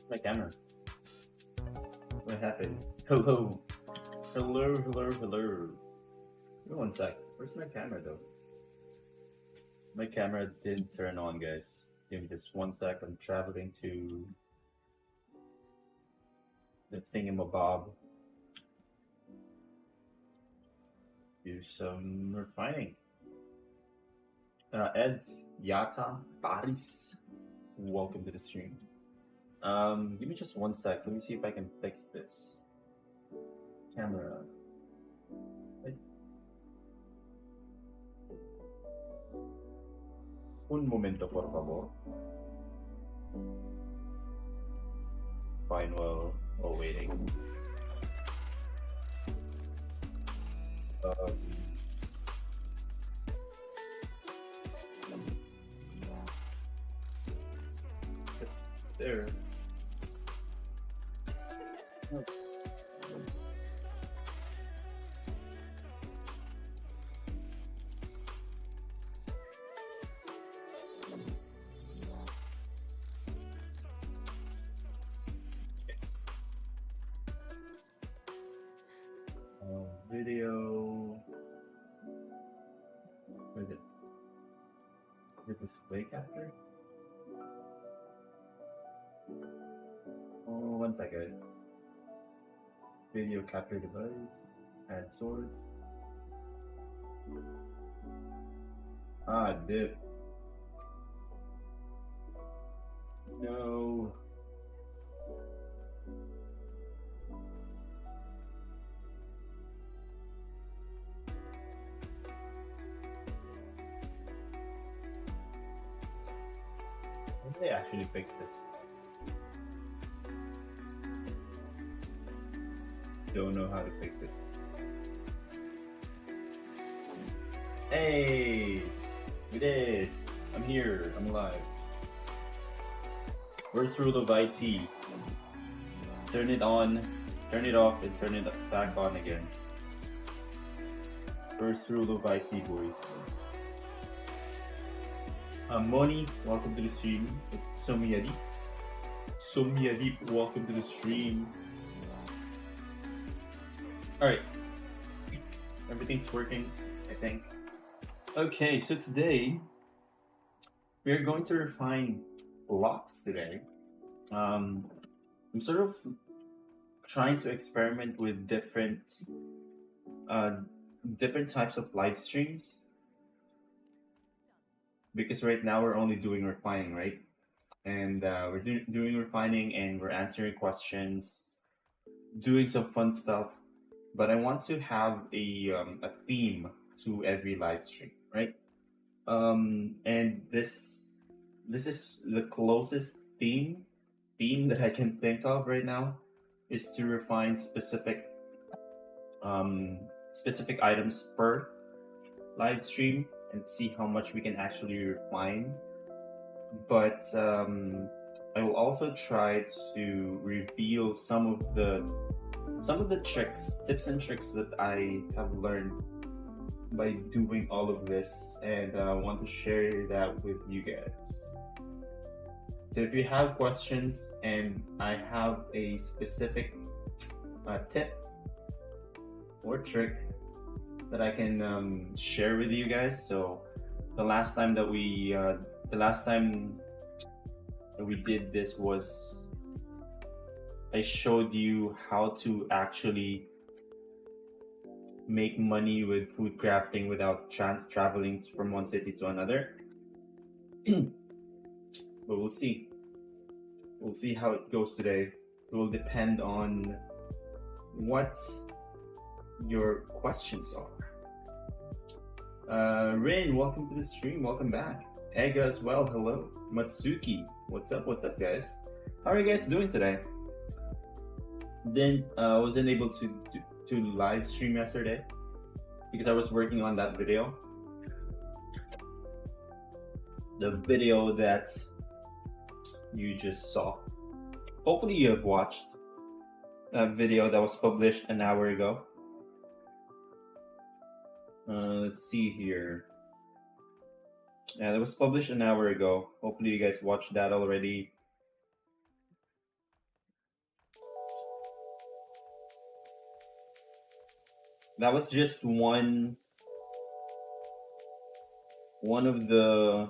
My camera. What happened? Hello. Hello, hello, hello. Give me one sec. Where's my camera though? My camera didn't turn on, guys. Give me just one sec. I'm traveling to the thingamabob. Do some refining. Ed's Yata Baris. Welcome to the stream. Give me just one sec. Let me see if I can fix this. Camera. Wait. Un momento, por favor. Fine, while waiting. There. Video. Where is it? Did this play capture? Oh, one second. Video capture device. Add source. Div. No. How did they actually fix this? Don't know how to fix it. Hey! We did! I'm here. I'm alive. First rule of IT. Turn it on, turn it off, and turn it back on again. First rule of IT, boys. Moni, welcome to the stream. It's Somyadip. Somyadip, welcome to the stream. Alright. Everything's working, I think. Okay, so today we are going to refine blocks today. I'm sort of trying to experiment with different types of live streams, because right now we're only doing refining, right? And we're doing refining and we're answering questions, doing some fun stuff. But I want to have a theme to every live stream, right? And this is the closest theme that I can think of right now, is to refine specific items per live stream and see how much we can actually refine. But I will also try to reveal some of the tips and tricks that I have learned by doing all of this, and I want to share that with you guys. So if you have questions and I have a specific tip or trick that I can share with you guys. So the last time that we did this was I showed you how to actually make money with food crafting without traveling from one city to another. But we'll see. We'll see how it goes today. It will depend on what your questions are. Rin, welcome to the stream. Welcome back. Ega as well. Hello. Matsuki, what's up? What's up, guys? How are you guys doing today? Then I wasn't able to live stream yesterday because I was working on that video. The video that you just saw. Hopefully you have watched that video that was published an hour ago. Let's see here. Yeah, that was published an hour ago. Hopefully you guys watched that already. That was just one of the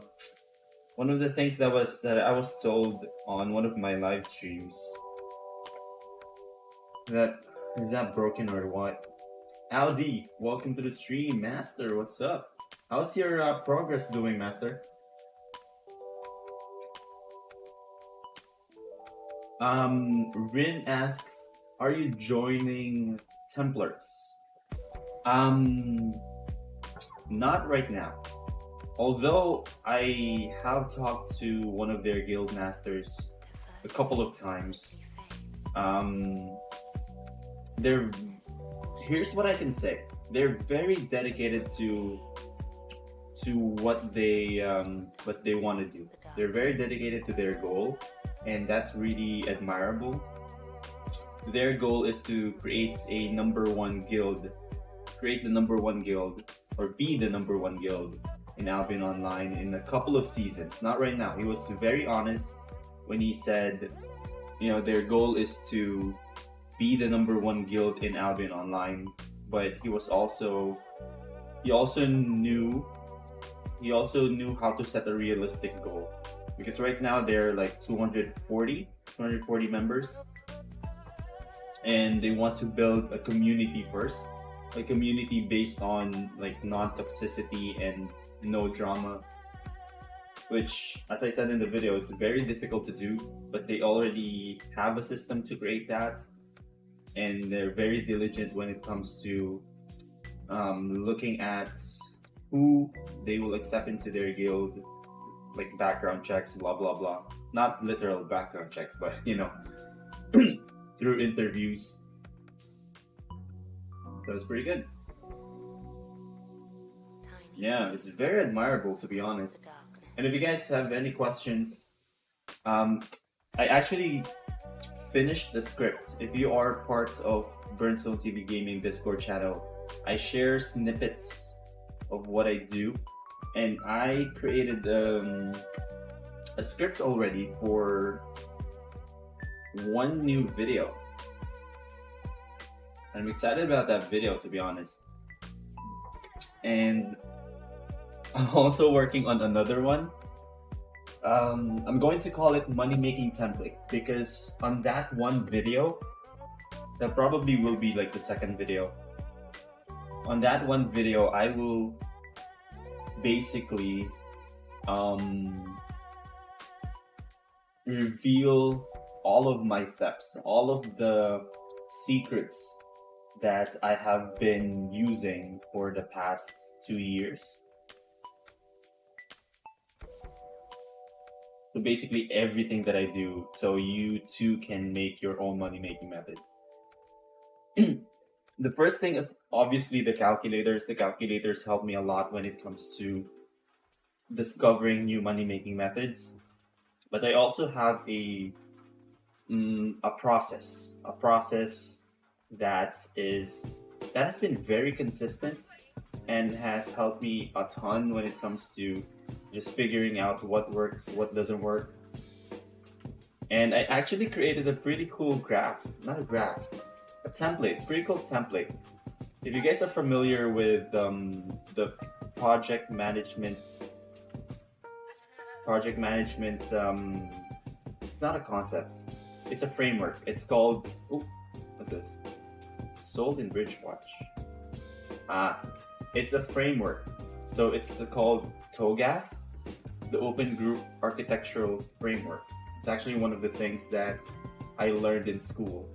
things that I was told on one of my live streams. That is that broken or what? Aldi, welcome to the stream, Master. What's up? How's your progress doing, Master? Rin asks, are you joining Templars? Not right now. Although I have talked to one of their guild masters a couple of times. They're Here's what I can say. They're very dedicated to what they want to do. They're very dedicated to their goal, and that's really admirable. Their goal is to create a number one guild, create the number one guild, or be the number one guild in Albion Online in a couple of seasons. Not right now. He was very honest when he said, their goal is to be the number one guild in Albion Online. But he also knew how to set a realistic goal, because right now they're like 240 members, and they want to build a community first, a community based on like non-toxicity and no drama, which, as I said in the video, is very difficult to do, but they already have a system to create that, and they're very diligent when it comes to looking at who they will accept into their guild, like background checks, blah blah blah. Not literal background checks, but through interviews. That was pretty good. Yeah, it's very admirable, to be honest. And if you guys have any questions, I actually finished the script. If you are part of BernStoneTV Gaming Discord channel, I share snippets of what I do, and I created a script already for one new video. I'm excited about that video, to be honest. And I'm also working on another one. I'm going to call it money making template, because on that one video, that probably will be like the second video. On that one video, I will basically reveal all of my steps, all of the secrets that I have been using for the past 2 years. So basically everything that I do, so you too can make your own money making method. The first thing is obviously the calculators. The calculators help me a lot when it comes to discovering new money making methods. But I also have a process that has been very consistent and has helped me a ton when it comes to just figuring out what works, what doesn't work. And I actually created a pretty cool graph, not a graph, a template, pretty cool template. If you guys are familiar with the project management, it's not a concept, it's a framework. It's called, what's this? Sold in Bridgewatch. It's a framework. So it's called TOGAF, the Open Group Architectural Framework. It's actually one of the things that I learned in school.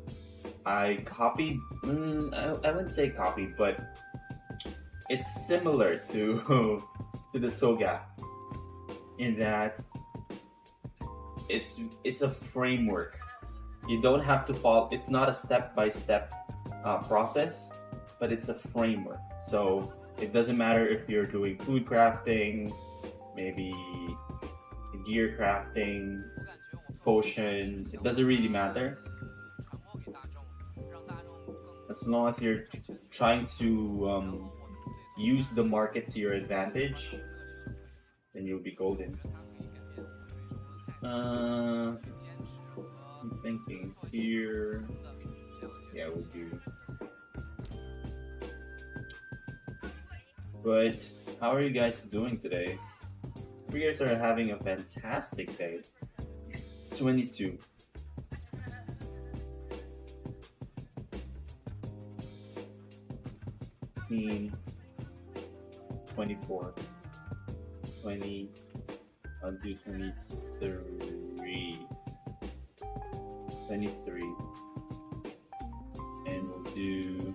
I copied, I wouldn't say copied, but it's similar to the TOGAF in that it's a framework. You don't have to follow, it's not a step-by-step process, but it's a framework. So it doesn't matter if you're doing food crafting, maybe gear crafting, potion, it doesn't really matter. As long as you're trying to use the market to your advantage, then you'll be golden. I'm thinking here, yeah, we'll do But how are you guys doing today? You guys are having a fantastic day. 22. 24. 20. I'll do 23. 23. And we'll do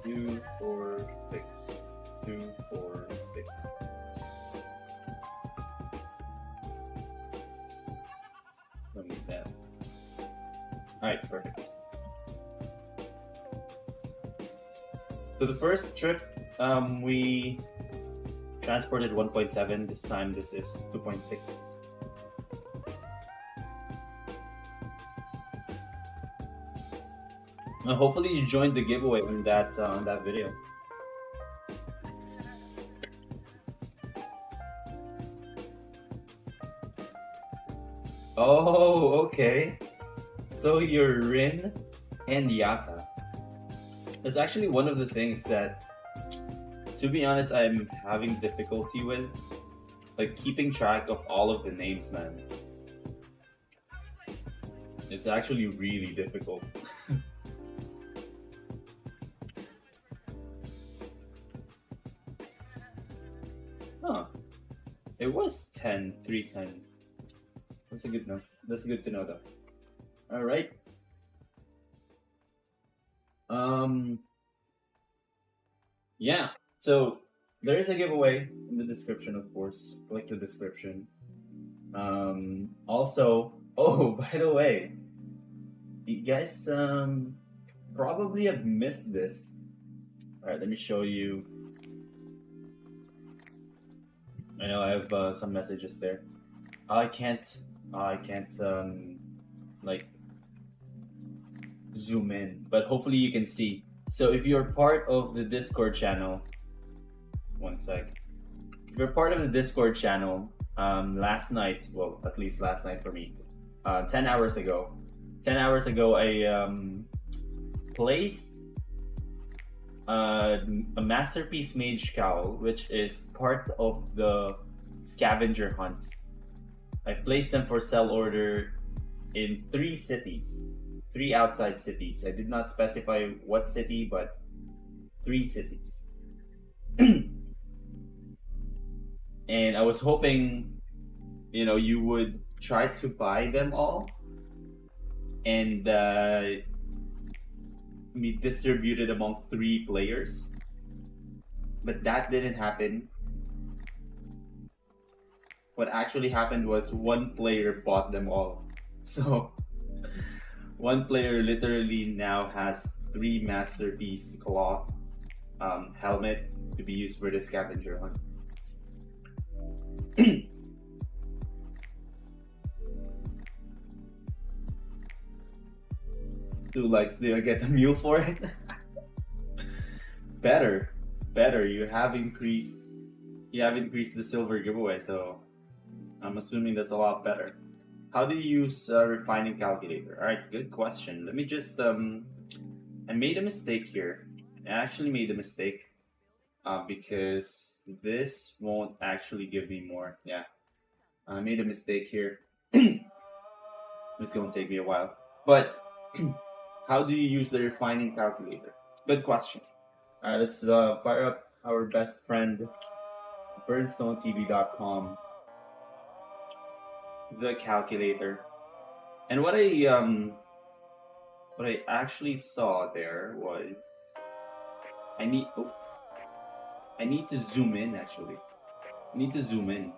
2, 4, 6. 2, 4, 6. Let me that. Alright, perfect. So the first trip, we transported 1.7. This time, this is 2.6. Hopefully, you joined the giveaway on that video. Oh, okay. So you're Rin and Yata. That's actually one of the things that, to be honest, I'm having difficulty with. Like keeping track of all of the names, man. It's actually really difficult. Huh. It was 10, 310. That's a good enough. That's good to know though. Alright. Yeah. So there is a giveaway in the description, of course. Click the description. Also, oh, by the way, you guys probably have missed this. Alright, let me show you. I know I have some messages there. I can't like zoom in, but hopefully you can see. So if you're part of the Discord channel, one sec. If you're part of the Discord channel, last night, well, at least last night for me, 10 hours ago, I placed a Masterpiece Mage Cowl, which is part of the Scavenger hunt. I placed them for sell order in 3 cities, 3 outside cities. I did not specify what city, but 3 cities. And I was hoping, you would try to buy them all and be distributed among 3 players. But that didn't happen. What actually happened was 1 player bought them all. So 1 player literally now has 3 Masterpiece cloth helmet to be used for the Scavenger hunt. 2 likes, do I get a mule for it? Better. You have increased the silver giveaway, so I'm assuming that's a lot better. How do you use refining calculator? Alright, good question. Let me just I made a mistake here. I actually made a mistake because this won't actually give me more. Yeah, I made a mistake here. It's gonna take me a while. But how do you use the refining calculator? Good question. Alright, let's fire up our best friend, BernStoneTV.com. The calculator. And what I actually saw there was I need to zoom in actually. I need to zoom in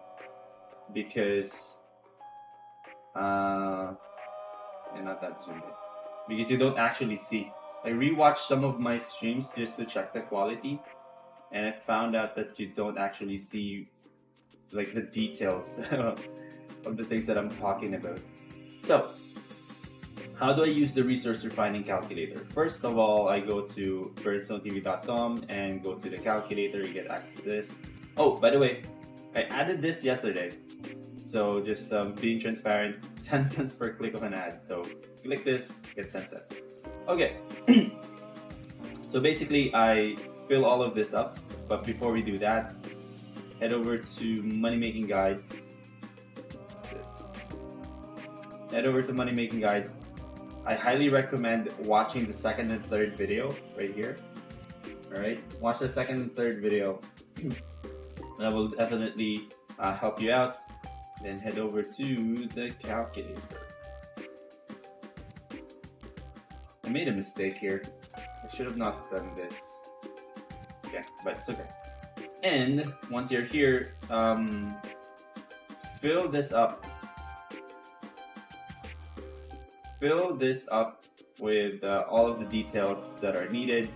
because and not that zoom in. Because you don't actually see. I rewatched some of my streams just to check the quality, and I found out that you don't actually see like the details of the things that I'm talking about. So, how do I use the resource refining calculator? First of all, I go to BernStoneTV.com and go to the calculator. You get access to this. Oh, by the way, I added this yesterday. So just being transparent, 10 cents per click of an ad. So click this, get 10 cents. Okay. So basically I fill all of this up, but before we do that, head over to Money Making Guides. Head over to Money Making Guides. I highly recommend watching the second and third video right here. Alright, watch the second and third video. That will definitely help you out. Then head over to the calculator. I made a mistake here. I should have not done this. Okay, but it's okay. And once you're here, fill this up. Fill this up with all of the details that are needed.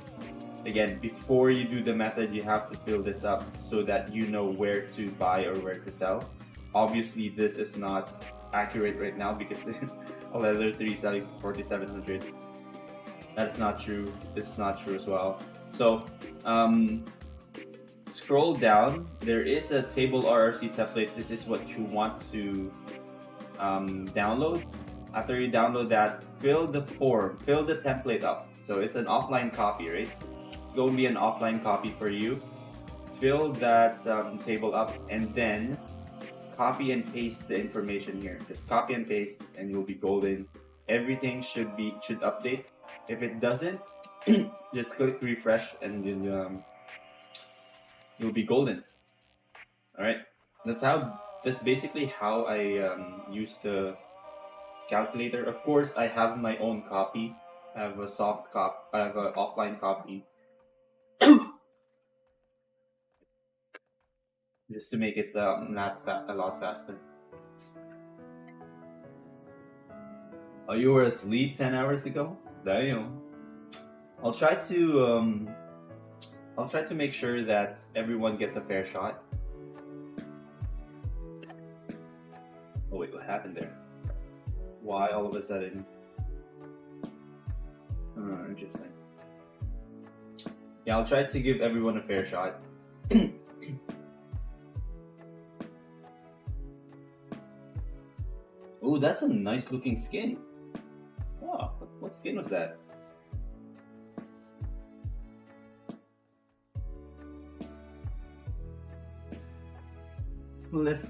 Again, before you do the method, you have to fill this up so that you know where to buy or where to sell. Obviously, this is not accurate right now because a leather 3 is selling for 4,700. That's not true. This is not true as well. So, scroll down. There is a table RRC template. This is what you want to download. After you download that, fill the form, fill the template up. So it's an offline copy, right? It's going to be an offline copy for you. Fill that table up and then copy and paste the information here. Just copy and paste and you'll be golden. Everything should update. If it doesn't, just click refresh and then you'll be golden. All right, that's basically how I use the calculator. Of course, I have my own copy. I have a soft copy. I have an offline copy, just to make it a lot faster. Oh, you were asleep 10 hours ago? Damn. I'll try to make sure that everyone gets a fair shot. Oh wait, what happened there? Why all of a sudden? Interesting. Yeah, I'll try to give everyone a fair shot. Oh, that's a nice looking skin. Oh, what skin was that? Lift.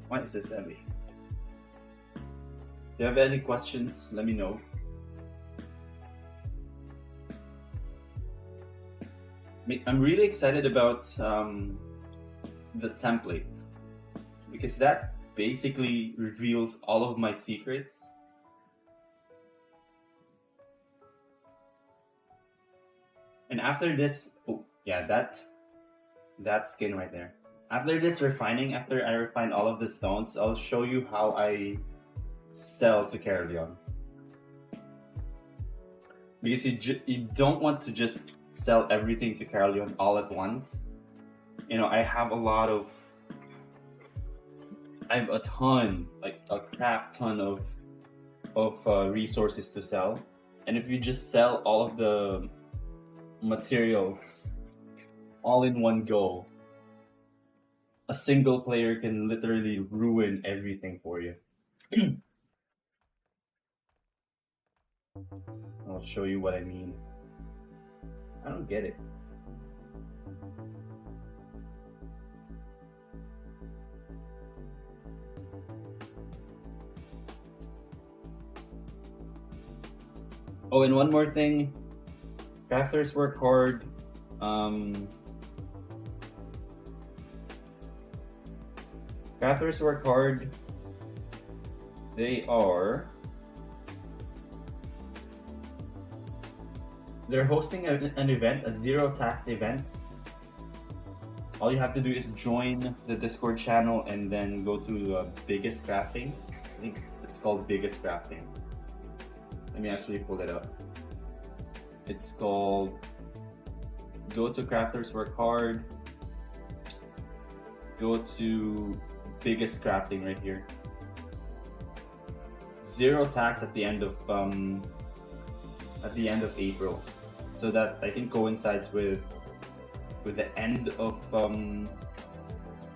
Why is this heavy? If you have any questions, let me know. I'm really excited about the template because that basically reveals all of my secrets. And after this, oh yeah, that skin right there. After this refining, after I refine all of the stones, I'll show you how I sell to Caroleon. Because you don't want to just sell everything to Caroleon all at once. You know, I have a ton, like a crap ton of resources to sell. And if you just sell all of the materials all in one go, a single player can literally ruin everything for you. I'll show you what I mean. I don't get it. Oh, and one more thing. Crafters work hard. Crafters work hard. They're hosting an event, a zero tax event. All you have to do is join the Discord channel and then go to Biggest Crafting. I think it's called Biggest Crafting. Let me actually pull it up. It's called Go to Crafters Work Hard. Go to Biggest Crafting right here. Zero tax at the end of April. So that I think coincides with with the end of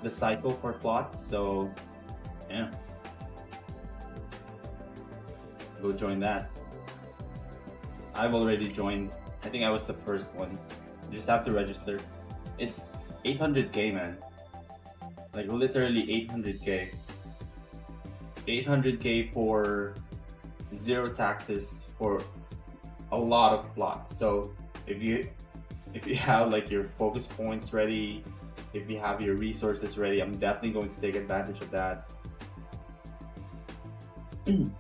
the cycle for plots. So yeah, go join that. I've already joined. I think I was the first one. You just have to register. It's 800k, man. Like literally 800k. 800k for 0 taxes for a lot of plots. So if you have like your focus points ready, if you have your resources ready, I'm definitely going to take advantage of that. I'm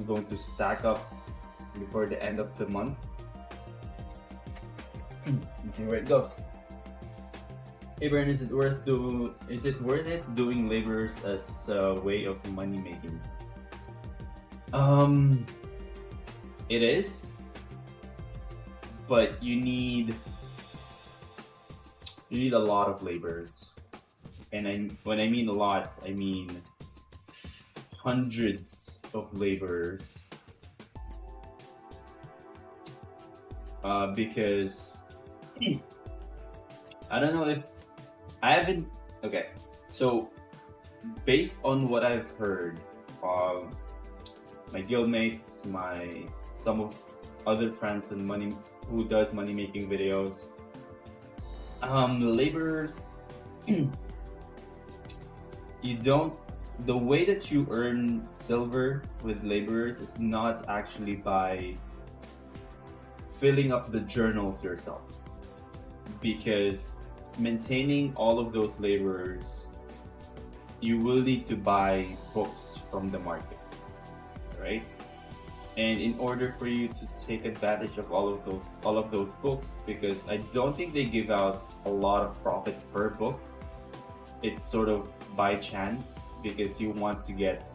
going to stack up before the end of the month. Let's see where it goes. Hey Bern, is it worth it doing laborers as a way of money making? It is, but you need a lot of laborers, and when I mean a lot, I mean hundreds of laborers. Because I don't know if I haven't. Okay, so based on what I've heard, my guildmates, some of other friends and who does money making videos, laborers, the way that you earn silver with laborers is not actually by filling up the journals yourselves, because maintaining all of those laborers, you will need to buy books from the market, right? And in order for you to take advantage of all of those books, because I don't think they give out a lot of profit per book, it's sort of by chance, because you want to get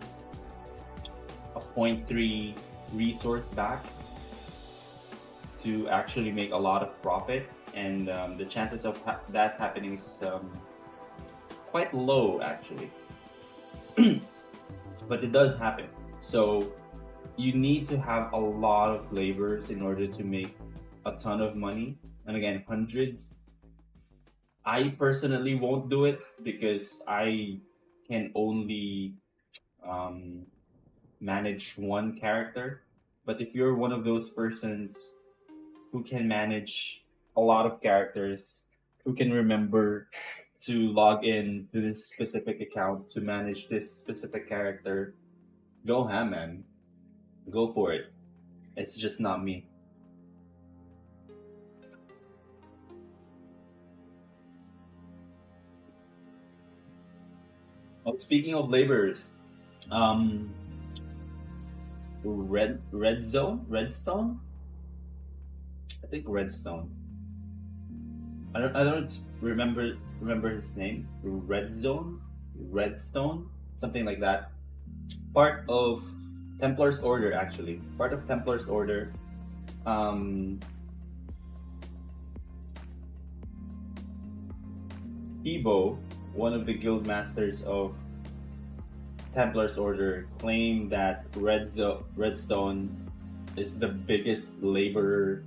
a 0.3 resource back to actually make a lot of profit, and the chances of that happening is quite low actually. But it does happen. So you need to have a lot of laborers in order to make a ton of money, and again, hundreds. I personally won't do it because I can only manage one character. But if you're one of those persons who can manage a lot of characters, who can remember to log in to this specific account to manage this specific character, go ham, man. Go for it. It's just not me. Oh, speaking of laborers, um, Redstone. I think Redstone. I don't remember his name. Redstone, something like that. Part of Templar's Order, actually. Part of Templar's Order. Evo, one of the guild masters of Templar's Order, claimed that Redstone is the biggest laborer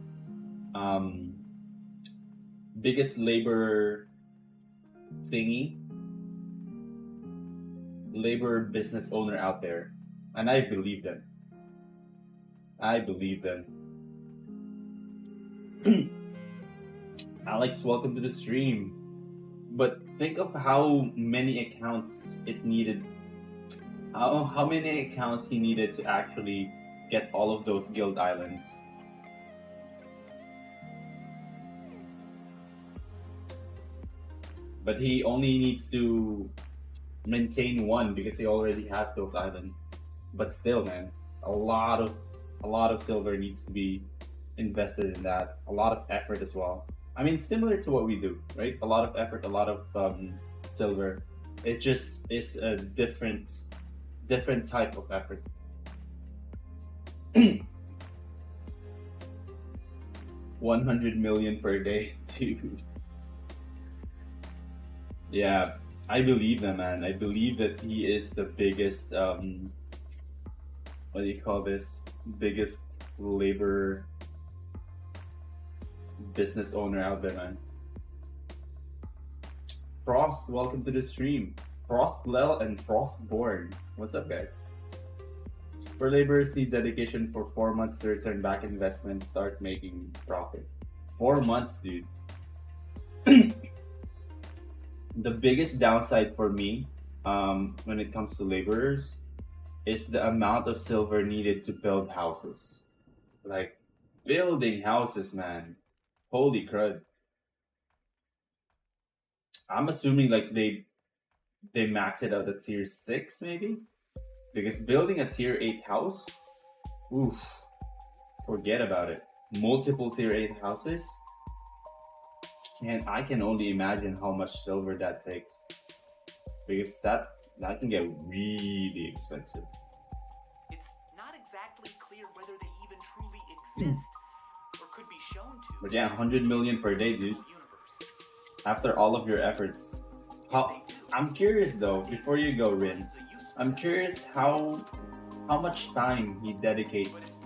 thingy, labor business owner out there, and I believe them. Alex, welcome to the stream. But think of how many accounts it needed. How many accounts he needed to actually get all of those guild islands. But he only needs to maintain one because he already has those islands. But still, man, a lot of silver needs to be invested in that. A lot of effort as well. I mean, similar to what we do, right? A lot of effort, a lot of silver. It just is a different type of effort. 100 million per day, dude. Yeah, I believe that, man. I believe that he is the biggest, what do you call this? Biggest business owner out there, man. Frost, welcome to the stream. Frostlel and Frostborn. What's up, guys? For laborers need dedication for 4 months to return back investment, start making profit. 4 months, dude. The biggest downside for me when it comes to laborers is the amount of silver needed to build houses. Like, building houses, man. Holy crud. I'm assuming like they max it out at tier 6 maybe? Because building a tier 8 house, oof, forget about it. Multiple tier 8 houses, and I can only imagine how much silver that takes. Because that can get really expensive. It's not exactly clear whether they even truly exist or could be shown to. But yeah, 100 million per day, dude. After all of your efforts. I'm curious though, before you go, Rin, I'm curious how much time he dedicates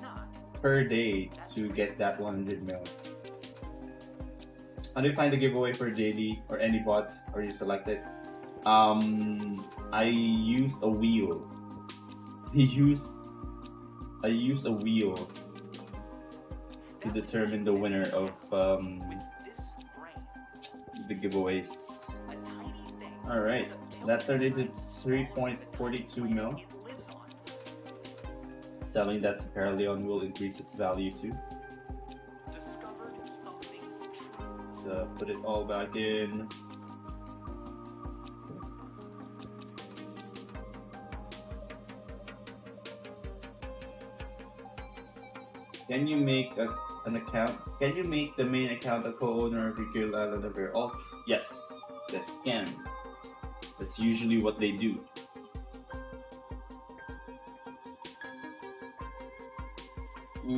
per day to get that 100 mil. How do you find the giveaway for JD or any bot? Or you selected? I used a wheel. I used a wheel to determine the winner of the giveaways. Alright, that turned into 3.42 mil. Selling that to Paraleon will increase its value too. Let's put it all back in. Can you make an account? Can you make the main account a co-owner of your guild island of your alts? Yes, yes, can. That's usually what they do. I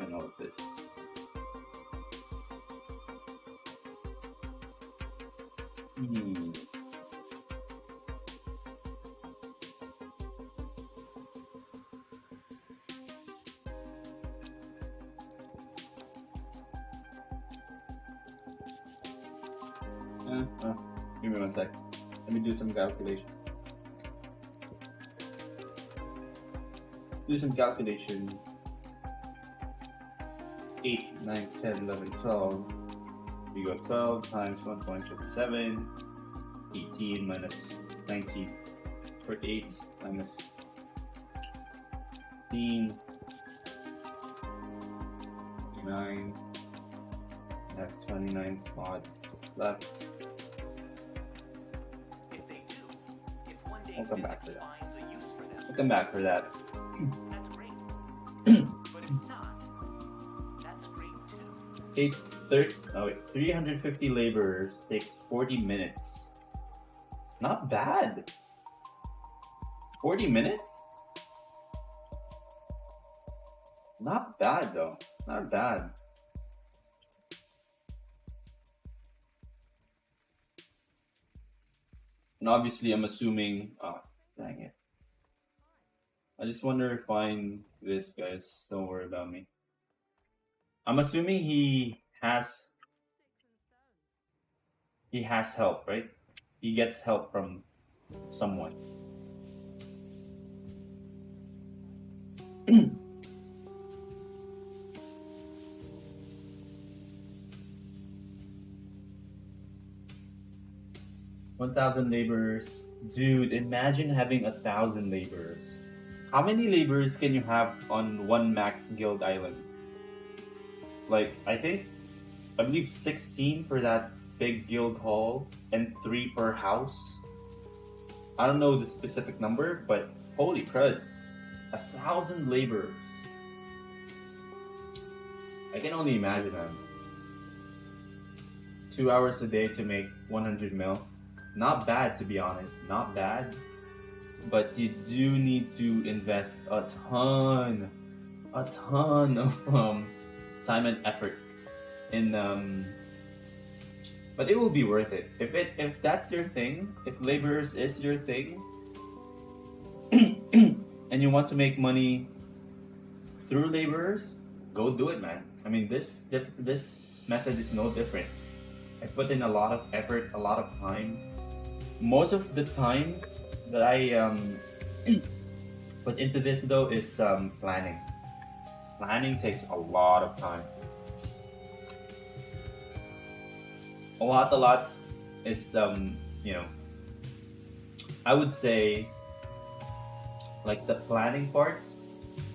know this. Give me 1 sec. Let me do some calculation. Do some calculation. 8, 9, 10, 11, 12. We got 12 times 1.57. 18 minus 19. 48 minus 15. 9. I have 29 slots left. I'll come back for that. I'll come back for that. That's great. But if not, that's great too. 350 laborers takes 40 minutes. Not bad. 40 minutes? Not bad though. Not bad. And obviously, I'm assuming. Oh, dang it. I just want to refine this, guys. Don't worry about me. I'm assuming he has help, right? He gets help from someone. 1,000 laborers. Dude, imagine having 1,000 laborers. How many laborers can you have on one max guild island? Like, I believe 16 for that big guild hall and 3 per house. I don't know the specific number, but holy crud. 1,000 laborers. I can only imagine that. 2 hours a day to make 100 mil. Not bad, to be honest. Not bad. But you do need to invest a ton of time and effort in but it will be worth it. If that's your thing, if laborers is your thing, and you want to make money through laborers, go do it, man. I mean, this method is no different. I put in a lot of effort, a lot of time. Most of the time that I put into this though is planning. Planning takes a lot of time. A lot is you know, I would say like the planning part.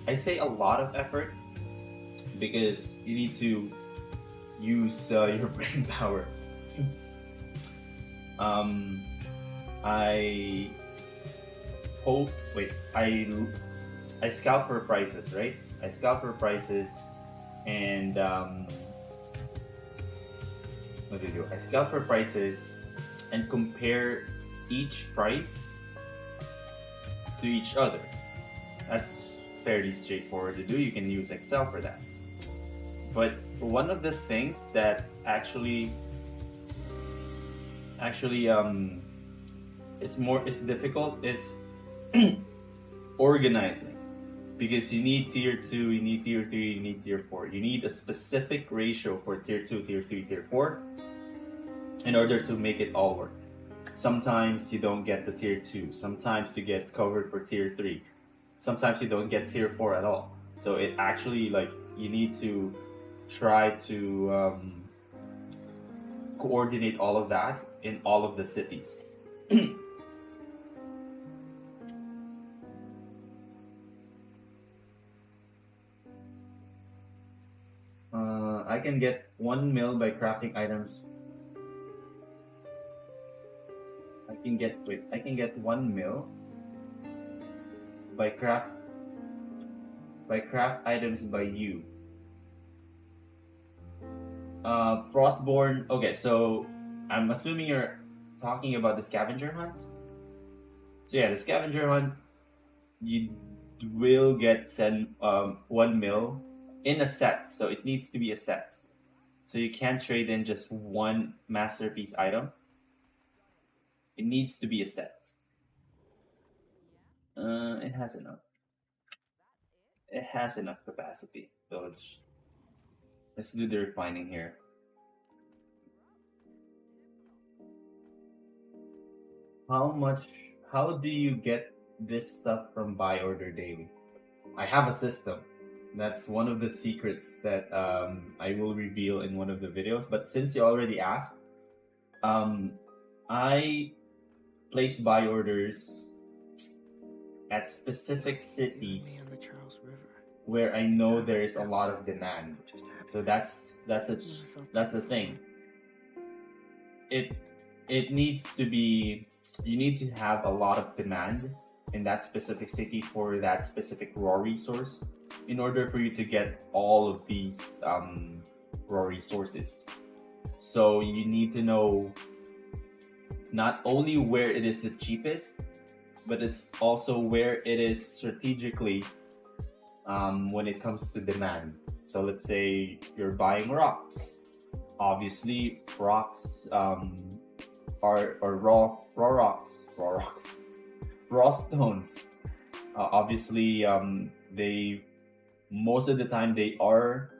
I say a lot of effort because you need to use your brain power. I hope. Wait, I scout for prices, right? I scout for prices, and what do you do? I scout for prices and compare each price to each other. That's fairly straightforward to do. You can use Excel for that. But one of the things that actually is difficult is organizing, because you need tier 2, you need tier 3, you need tier 4. You need a specific ratio for tier 2, tier 3, tier 4 in order to make it all work. Sometimes you don't get the tier 2, sometimes you get covered for tier 3, sometimes you don't get tier 4 at all. So it actually, like, you need to try to coordinate all of that in all of the cities. I can get 1 mil by crafting items. I can get 1 mil by craft items by you. Frostborn. Okay, so I'm assuming you're talking about the scavenger hunt. So yeah, the scavenger hunt, you will get 1 mil in a set, so it needs to be a set. So you can't trade in just one masterpiece item. It needs to be a set. It has enough. It has enough capacity. So let's do the refining here. How do you get this stuff from buy order daily? I have a system. That's one of the secrets that I will reveal in one of the videos. But since you already asked, I place buy orders at specific cities where I know there is a lot of demand. So that's the thing. It needs to be, you need to have a lot of demand in that specific city for that specific raw resource in order for you to get all of these raw resources. So you need to know not only where it is the cheapest, but it's also where it is strategically when it comes to demand. So let's say you're buying rocks. Obviously, rocks are raw stones. Obviously, they most of the time they are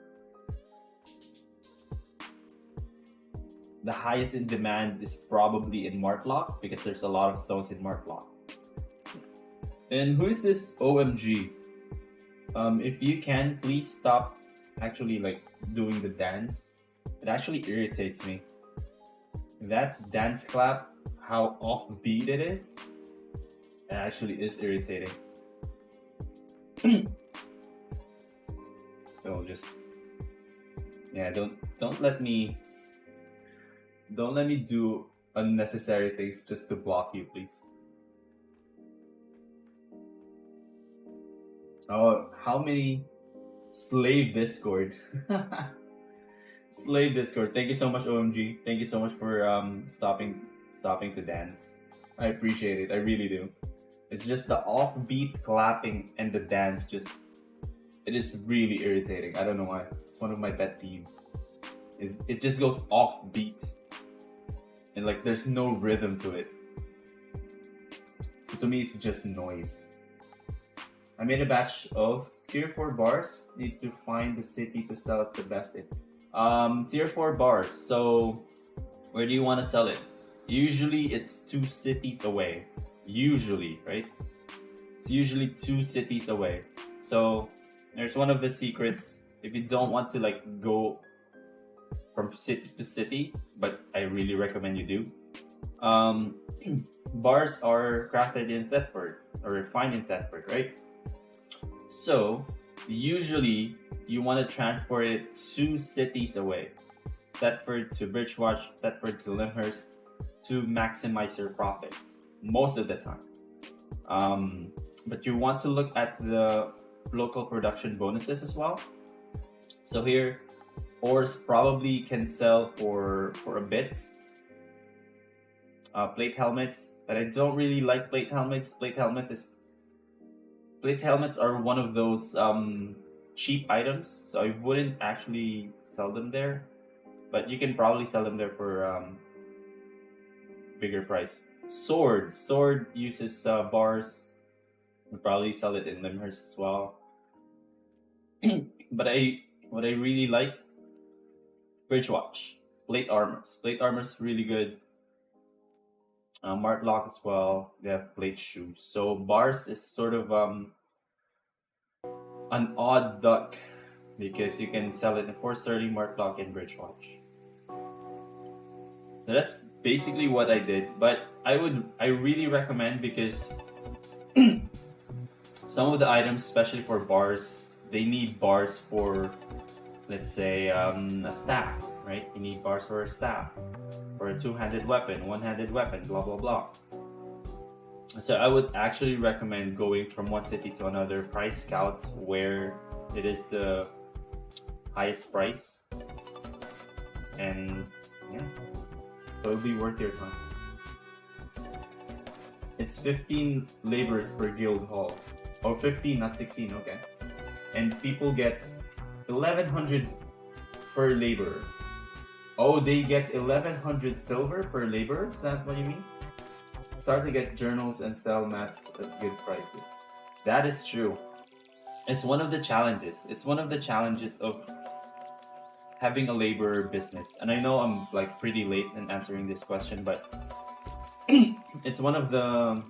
the highest in demand is probably in Martlock, because there's a lot of stones in Martlock. And who is this OMG? If you can, please stop actually like doing the dance. It actually irritates me. That dance clap, how offbeat it is, it actually is irritating. So just, yeah, don't let me do unnecessary things just to block you, please. Oh, how many slave Discord? Slave Discord. Thank you so much, OMG. Thank you so much for stopping to dance. I appreciate it. I really do. It's just the offbeat clapping and the dance. It is really irritating. I don't know why. It's one of my pet peeves. It just goes offbeat, and like there's no rhythm to it. So to me, it's just noise. I made a batch of Tier 4 bars, need to find the city to sell it the best in. Tier 4 bars, so where do you want to sell it? Usually it's 2 cities away. Usually, right? It's usually 2 cities away. So there's one of the secrets. If you don't want to like go from city to city, but I really recommend you do. Bars are crafted in Thetford or refined in Thetford, right? So usually you want to transport it 2 cities away. Thetford to Bridgewatch, Thetford to Lyndhurst, to maximize your profits most of the time. But you want to look at the local production bonuses as well. So here, ores probably can sell for a bit. Plate helmets, but I don't really like plate helmets. Plate helmets are one of those cheap items, so I wouldn't actually sell them there. But you can probably sell them there for bigger price. Sword uses bars. We'll probably sell it in Lyndhurst as well. But what I really like, Bridgewatch, plate armors. Plate armors really good. Mark lock as well. They have plate shoes. So bars is sort of an odd duck because you can sell it in 4 sterling, Mark lock, and Bridgewatch. So that's basically what I did. But I really recommend, because some of the items, especially for bars, they need bars for, let's say, a staff, right? You need bars for a staff, for a 2-handed weapon, 1-handed weapon, blah blah blah. So I would actually recommend going from one city to another, price scouts where it is the highest price, and yeah, it'll be worth your time. It's 15 laborers per guild hall. Oh, 15, not 16, okay. And people get 1100 per laborer. Oh, they get 1100 silver per laborer? Is that what you mean? Start to get journals and sell mats at good prices. That is true. It's one of the challenges. It's one of the challenges of having a laborer business. And I know I'm like pretty late in answering this question, but it's one of the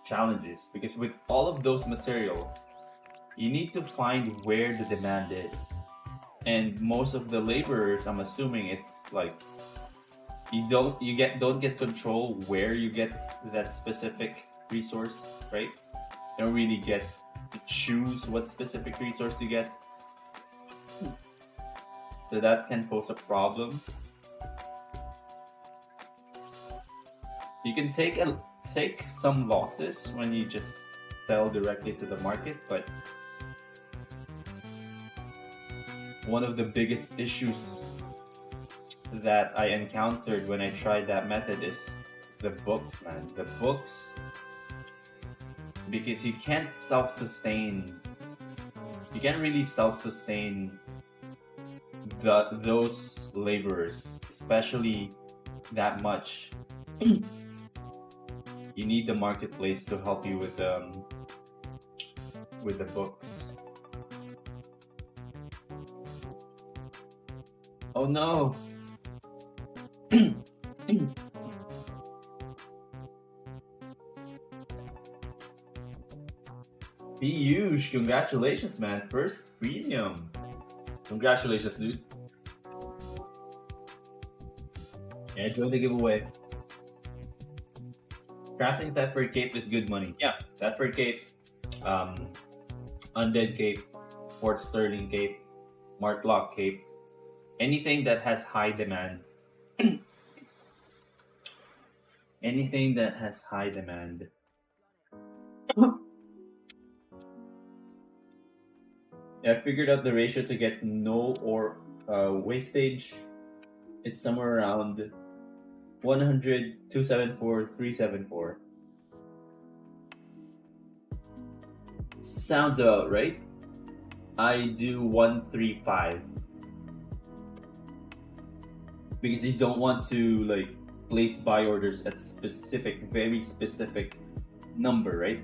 challenges, because with all of those materials, you need to find where the demand is. And most of the laborers, I'm assuming it's like don't get control where you get that specific resource, right? You don't really get to choose what specific resource you get. So that can pose a problem. You can take some losses when you just sell directly to the market, but one of the biggest issues that I encountered when I tried that method is the books, man. The books, because you can't self-sustain. You can't really self-sustain those laborers, especially that much. You need the marketplace to help you with the books. Oh no! Piyush, congratulations, man. First premium. Congratulations, dude. Yeah, join the giveaway. Crafting Thetford Cape is good money. Yeah, Thetford Cape, Undead Cape, Fort Sterling Cape, Martlock Cape. Anything that has high demand. Anything that has high demand. Yeah, I figured out the ratio to get no or wastage. It's somewhere around 100, 274, 374. Sounds about right. I do 135. Because you don't want to like place buy orders at very specific number, right?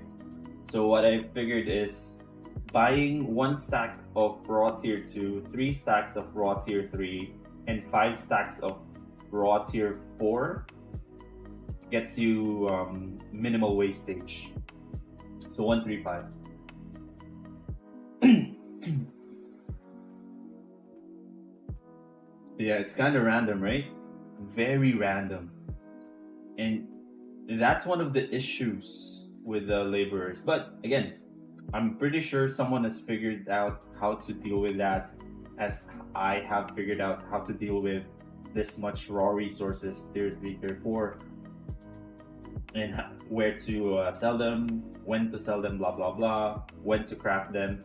So what I figured is buying 1 stack of raw tier 2, 3 stacks of raw tier 3, and 5 stacks of raw tier 4 gets you minimal wastage. So 135. Yeah, it's kind of random, right? Very random. And that's one of the issues with the laborers. But again, I'm pretty sure someone has figured out how to deal with that, as I have figured out how to deal with this much raw resources, tier 3, tier 4, and where to sell them, when to sell them, blah blah blah, when to craft them,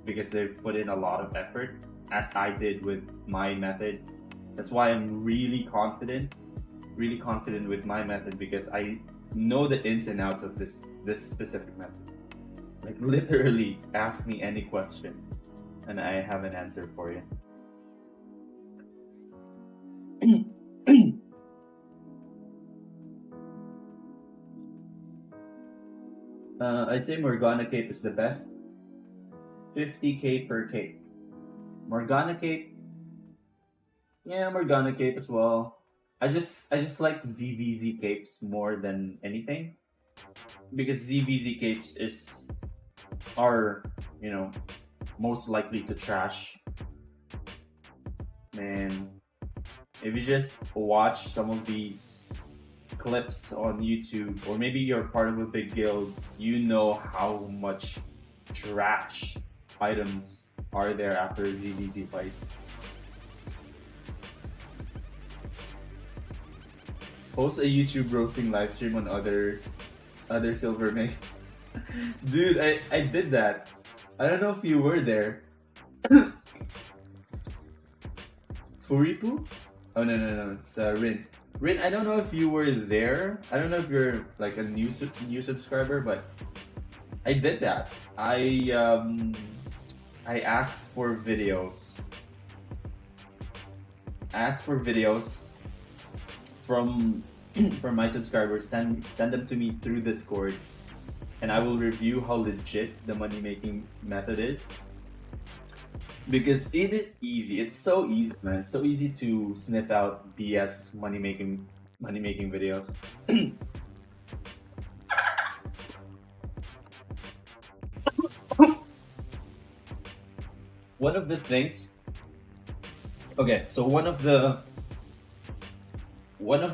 because they've put in a lot of effort, as I did with my method. That's why I'm really confident with my method, because I know the ins and outs of this specific method. Like, literally, ask me any question and I have an answer for you. I'd say Morgana Cape is the best. 50k per cape. Morgana Cape. Yeah, Morgana Cape as well. I just like ZVZ capes more than anything, because ZVZ capes are, you know, most likely to trash. Man, if you just watch some of these clips on YouTube, or maybe you're part of a big guild, you know how much trash items are there after a ZVZ fight. Post a YouTube roasting live stream on other silver make. Dude, I did that. I don't know if you were there. Furipu? Oh no, it's Rin. Rin, I don't know if you were there. I don't know if you're like a new subscriber, but I did that. I asked for videos. From my subscribers. Send them to me through Discord, and I will review how legit the money making method is. Because it is easy. It's so easy, man. It's so easy to sniff out BS money making videos. One of the things. Okay, so one of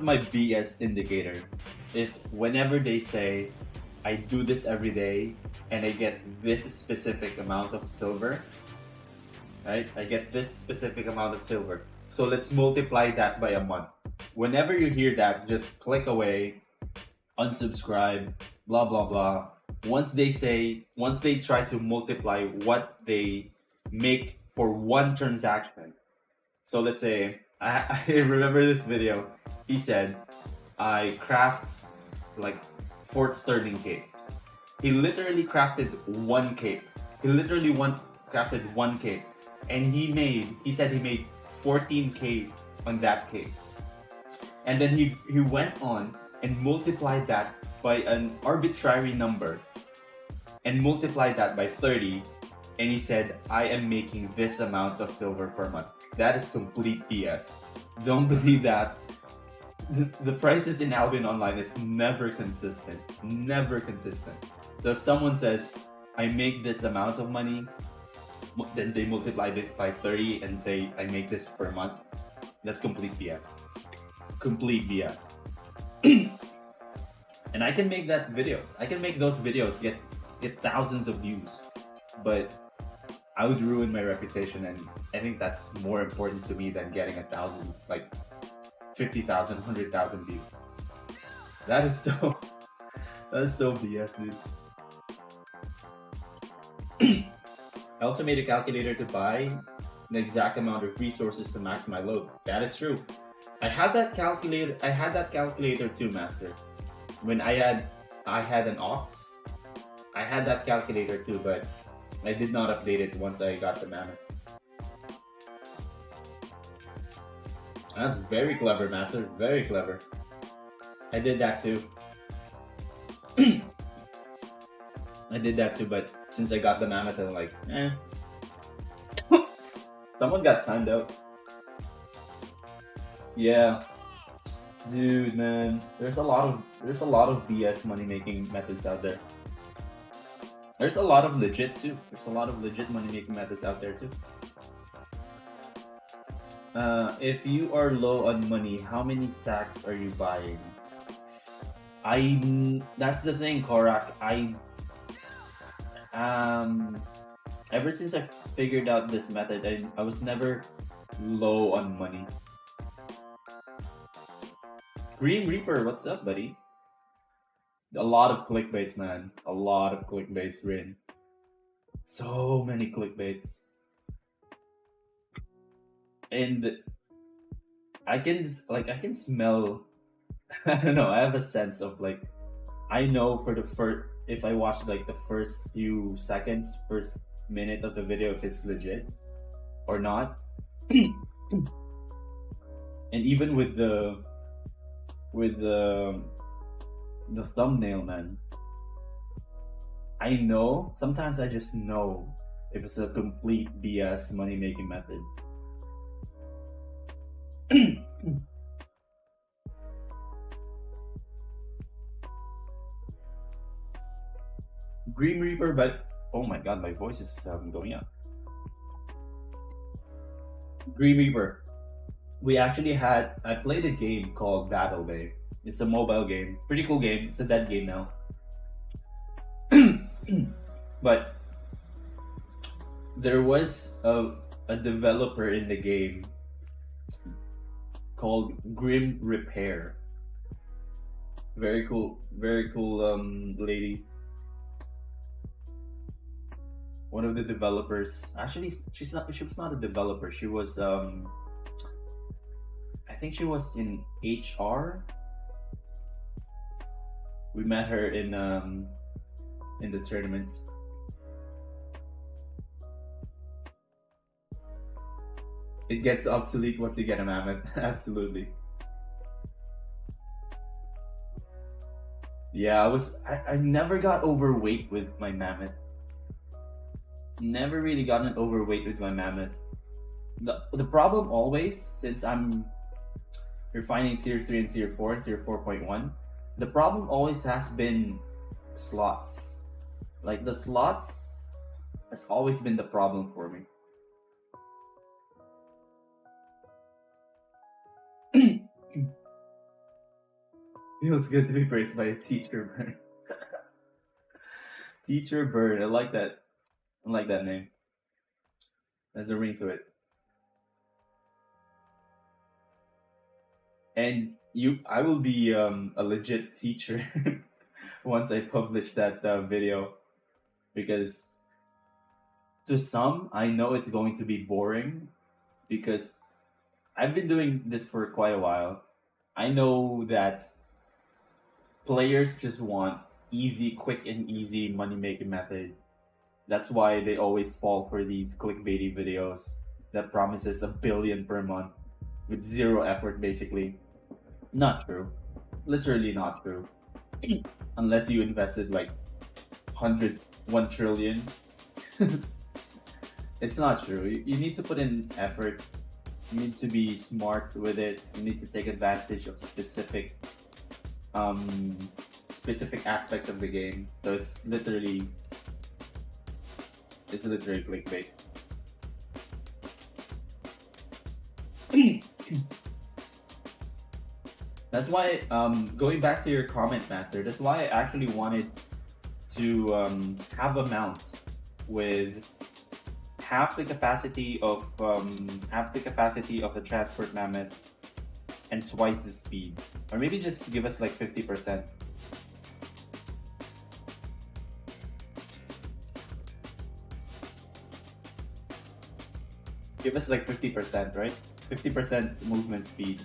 my BS indicator is whenever they say, I do this every day and I get this specific amount of silver. Right? I get this specific amount of silver. So let's multiply that by a month. Whenever you hear that, just click away, unsubscribe, blah blah blah. Once they try to multiply what they make for one transaction. So let's say, I remember this video. He said, I craft like Fort Sterling cape. He literally crafted one cape. Crafted one cape. And he said he made 14k on that cape. And then he went on and multiplied that by an arbitrary number and multiplied that by 30, and he said, I am making this amount of silver per month. That is complete BS. Don't believe that. The prices in Albion Online is never consistent. Never consistent. So if someone says, I make this amount of money, then they multiplied it by 30 and say, I make this per month, that's complete BS. Complete BS. And I can make that video. I can make those videos get thousands of views, but I would ruin my reputation, and I think that's more important to me than getting 1,000, like 50,000, 100,000 views. That is so BS, dude. I also made a calculator to buy the exact amount of resources to max my load. That is true. I had that calculator too, Master. When I had an ox, I had that calculator too, but I did not update it once I got the mana. That's very clever, Master. Very clever. I did that too. I did that too, but since I got the mammoth, I'm like, eh. Someone got timed out. Yeah, dude, man, there's a lot of BS money making methods out there. There's a lot of legit too. There's a lot of legit money making methods out there too. If you are low on money, how many stacks are you buying? That's the thing, Korak. Ever since I figured out this method, I was never low on money. Green Reaper, what's up, buddy? A lot of clickbaits, man. A lot of clickbaits, Rin. So many clickbaits. And I can smell. I don't know. I have a sense of like, I know for the first, if I watch like the first few seconds, first minute of the video, if it's legit or not. And even with the thumbnail, man, I know. Sometimes I just know if it's a complete BS money making method. Green Reaper, but oh my god, my voice is going up. Green Reaper. I played a game called Battle Bay. It's a mobile game. Pretty cool game. It's a dead game now. But there was a developer in the game called Grim Repair. Very cool lady. One of the developers. Actually, she was not a developer. She was I think she was in HR. We met her in the tournaments. It gets obsolete once you get a mammoth. Absolutely. Yeah, I never got overweight with my mammoth. Never really gotten overweight with my mammoth. The problem always, since I'm refining tier 3 and tier 4 and tier 4.1, the problem always has been slots. Like the slots has always been the problem for me. Feels good to be praised by a teacher, Bern. Teacher Bern, I like that. I like that name. There's a ring to it. And I will be a legit teacher once I publish that video, because to some, I know it's going to be boring, because I've been doing this for quite a while. I know that players just want quick and easy money making method. That's why they always fall for these clickbaity videos that promises $1 billion per month with zero effort, basically. Not true. Literally not true. Unless you invested like 1 trillion. It's not true. You need to put in effort. You need to be smart with it. You need to take advantage of specific aspects of the game. So it's literally clickbait. That's why, going back to your comment, Master, that's why I actually wanted to have a mount with half the capacity of the transport mammoth and twice the speed, or maybe just give us like 50%. Give us like 50%, right? 50% movement speed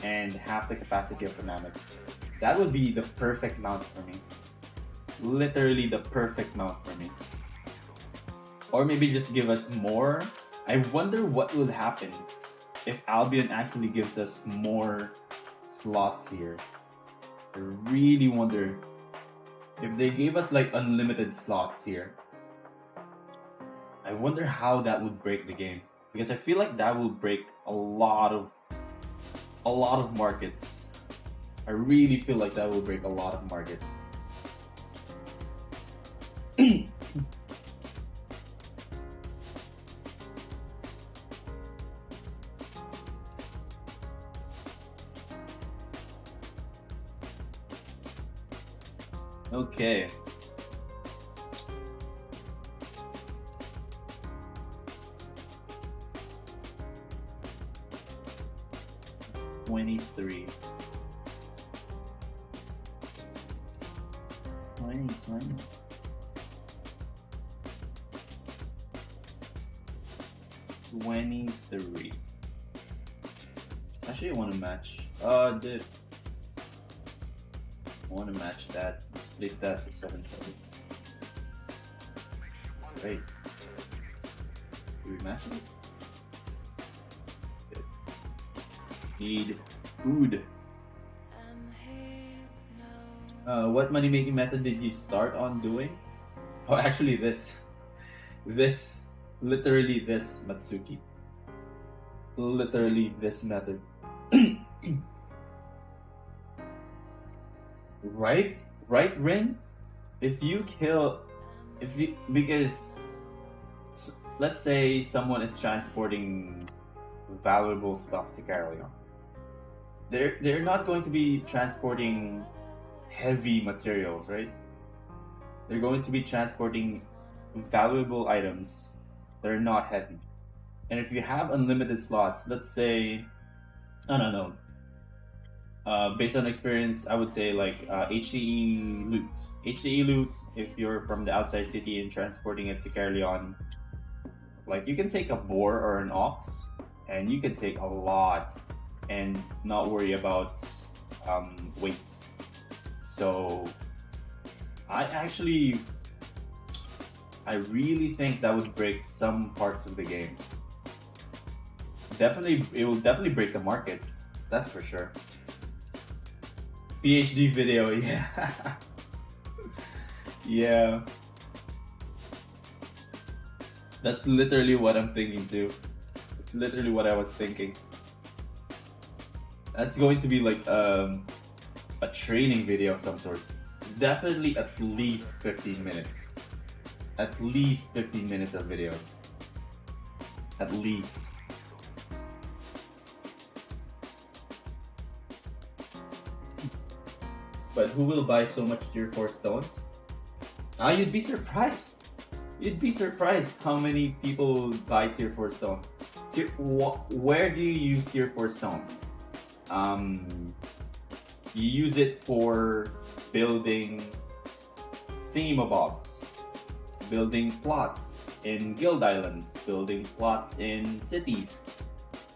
and half the capacity of the mammoth. That would be the perfect mount for me. Literally the perfect mount for me. Or maybe just give us more. I wonder what will happen if Albion actually gives us more slots here. I really wonder if they gave us like unlimited slots here. I wonder how that would break the game, because I feel like that will break a lot of markets. I really feel like that will break a lot of markets. Okay. $23. 20. 23. Actually, I want to match. I want to match that. Split that to 7-7. Right. Do we match it? Good. Need food. What money making method did you start on doing? Oh, actually, literally this, Matsuki. Literally this method. Right, Rin? Because let's say someone is transporting valuable stuff to carry on. They're not going to be transporting heavy materials, right? They're going to be transporting valuable items that are not heavy. And if you have unlimited slots, let's say, I don't know, based on experience, I would say like HCE loot. HCE loot, if you're from the outside city and transporting it to Caerleon, like you can take a boar or an ox, and you can take a lot and not worry about weight. So I really think that would break some parts of the game. It will definitely break the market. That's for sure. PhD video, yeah. Yeah. That's literally what I'm thinking too. It's literally what I was thinking. That's going to be like a training video of some sort. Definitely at least 15 minutes. At least 15 minutes of videos. At least. But who will buy so much tier 4 stones? You'd be surprised. You'd be surprised how many people buy tier 4 stone. Where do you use tier 4 stones? You use it for building thingamabobs, building plots in guild islands, building plots in cities,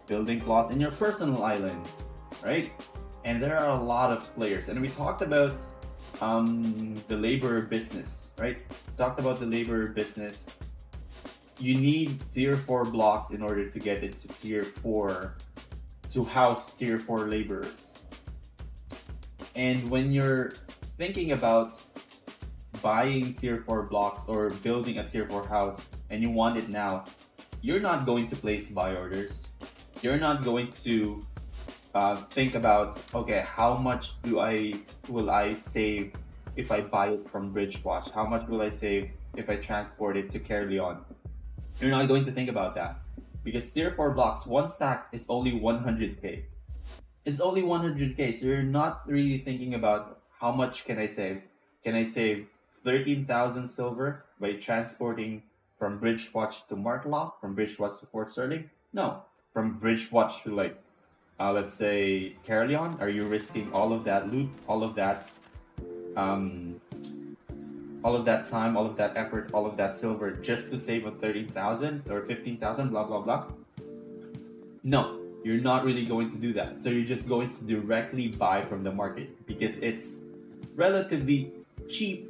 building plots in your personal island, right? And there are a lot of players, and we talked about the labor business, right? Talked about the labor business. You need tier 4 blocks in order to get it to tier 4 to house tier 4 laborers. And when you're thinking about buying tier 4 blocks or building a tier 4 house and you want it now, you're not going to place buy orders. You're not going to think about, okay, how much will I save if I buy it from Bridgewatch? How much will I save if I transport it to Caerleon? You're not going to think about that, because tier 4 blocks, one stack is only 100k. It's only 100k, so you're not really thinking about how much can I save. Can I save 13,000 silver by transporting from Bridgewatch to Martlock, from Bridgewatch to Fort Sterling? No, from Bridgewatch to like, let's say Caerleon. Are you risking all of that loot, all of that time, all of that effort, all of that silver just to save a 13,000 or 15,000, blah blah blah? No, you're not really going to do that. So you're just going to directly buy from the market because it's relatively cheap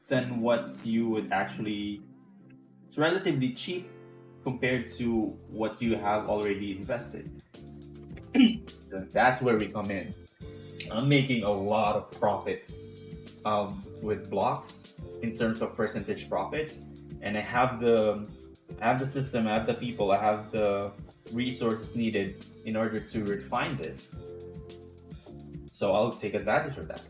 than what you would actually. It's relatively cheap compared to what you have already invested. That's where we come in. I'm making a lot of profits with blocks in terms of percentage profits, and I have I have the system, I have the people, I have the resources needed in order to refine this. So I'll take advantage of that.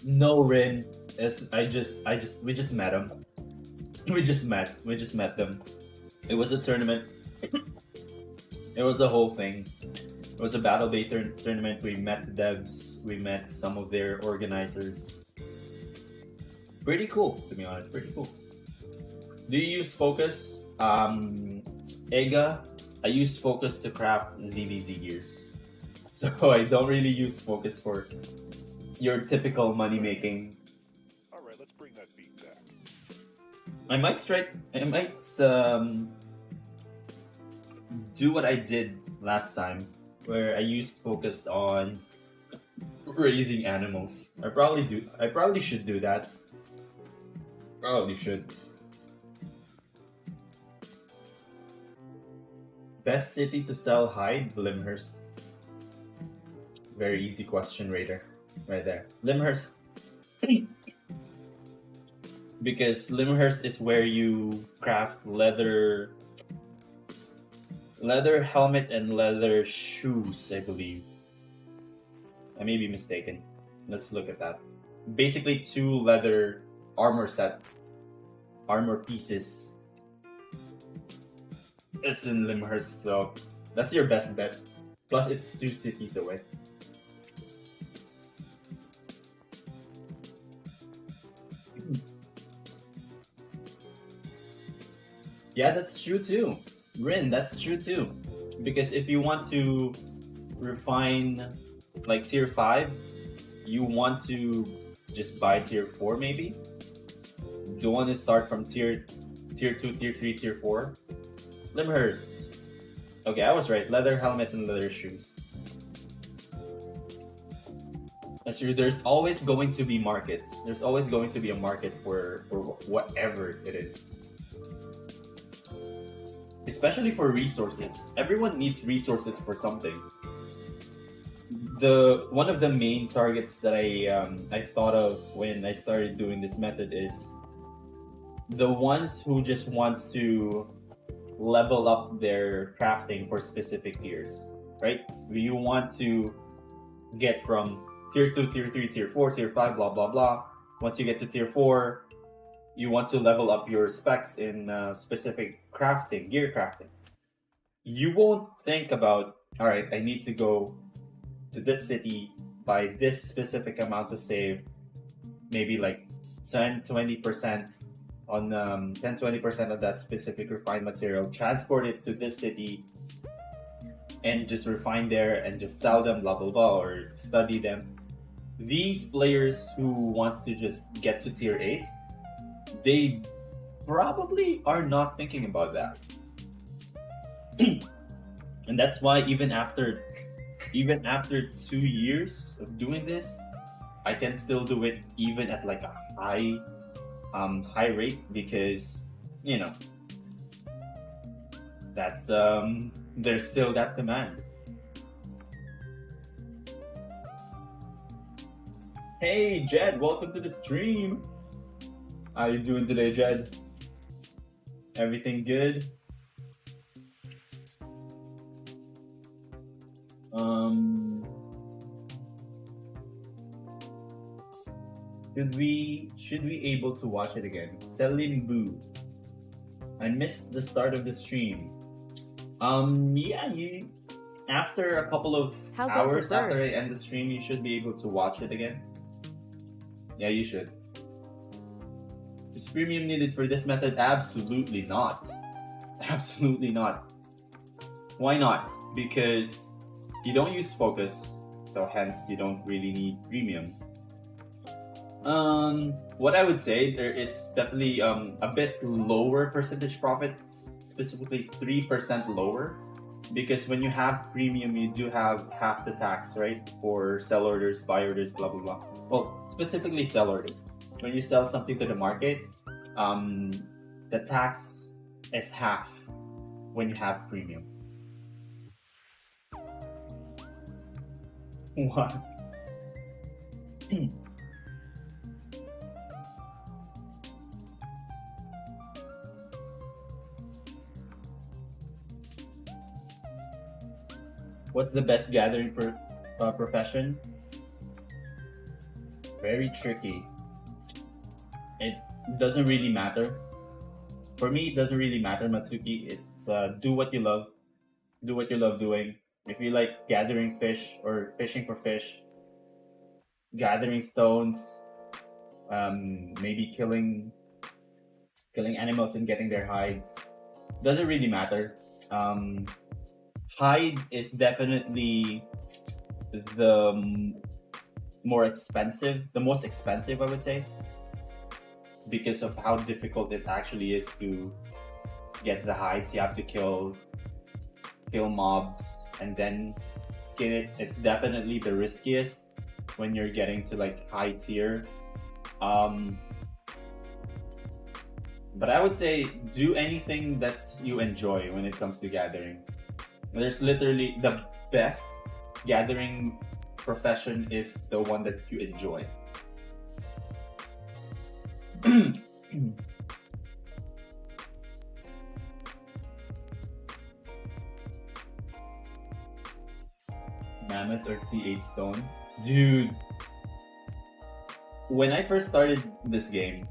No, Rin. We just met him. We just met them. It was a tournament. It was the whole thing. It was a battle bay tournament. We met the devs. We met some of their organizers. Pretty cool, to be honest. Pretty cool. Do you use focus? Ega, I use focus to craft ZVZ gears. So I don't really use focus for your typical money making. Alright, let's bring that beat back. I might do what I did last time, where I used focus on raising animals. I probably should do that. Probably should. Best city to sell hide? Limhurst. Very easy question, Raider. Right there. Limhurst. Because Limhurst is where you craft leather helmet and leather shoes, I believe. I may be mistaken. Let's look at that. Basically 2 leather armor pieces. It's in Limhurst, so that's your best bet. Plus it's 2 cities away. Yeah, that's true too. Rin, that's true too. Because if you want to refine like tier 5, you want to just buy tier 4 maybe? Do you want to start from tier 2, tier 3, tier 4? Limhurst. Okay, I was right. Leather helmet and leather shoes. That's true. There's always going to be markets. There's always going to be a market for whatever it is. Especially for resources. Everyone needs resources for something. One of the main targets that I thought of when I started doing this method is the ones who just want to level up their crafting for specific tiers, right? You want to get from tier 2, tier 3, tier 4, tier 5, blah blah blah. Once you get to tier 4, you want to level up your specs in specific crafting, gear crafting. You won't think about, all right, I need to go to this city, buy this specific amount to save, maybe like 10-20% on 10-20% of that specific refined material, transport it to this city, and just refine there and just sell them, blah blah blah, or study them. These players who wants to just get to tier 8, they probably are not thinking about that. And that's why even after 2 years of doing this, I can still do it even at like a high rate, because you know that's there's still that demand. Hey Jed, welcome to the stream. How you doing today, Jed? Everything good? Should we able to watch it again? Celine Boo. I missed the start of the stream. Yeah, you after a couple of hours after I end the stream, you should be able to watch it again. Yeah, you should. Is premium needed for this method? Absolutely not. Absolutely not. Why not? Because you don't use focus, so hence you don't really need premium. What I would say, there is definitely a bit lower percentage profit, specifically 3% lower, because when you have premium, you do have half the tax, right? For sell orders, buy orders, blah blah blah. Well, specifically sell orders. When you sell something to the market, the tax is half when you have premium. What? What's the best gathering profession? Very tricky. It doesn't really matter. For me, it doesn't really matter, Matsuki. It's do what you love. Do what you love doing. If you like gathering fish or fishing for fish, gathering stones, maybe killing animals and getting their hides, doesn't really matter. Hide is definitely the the most expensive, I would say, because of how difficult it actually is to get the hides. You have to kill mobs and then skin it. It's definitely the riskiest when you're getting to like high tier. But I would say do anything that you enjoy when it comes to gathering. There's literally the best gathering profession is the one that you enjoy. Mammoth or T8 Stone? Dude, when I first started this game,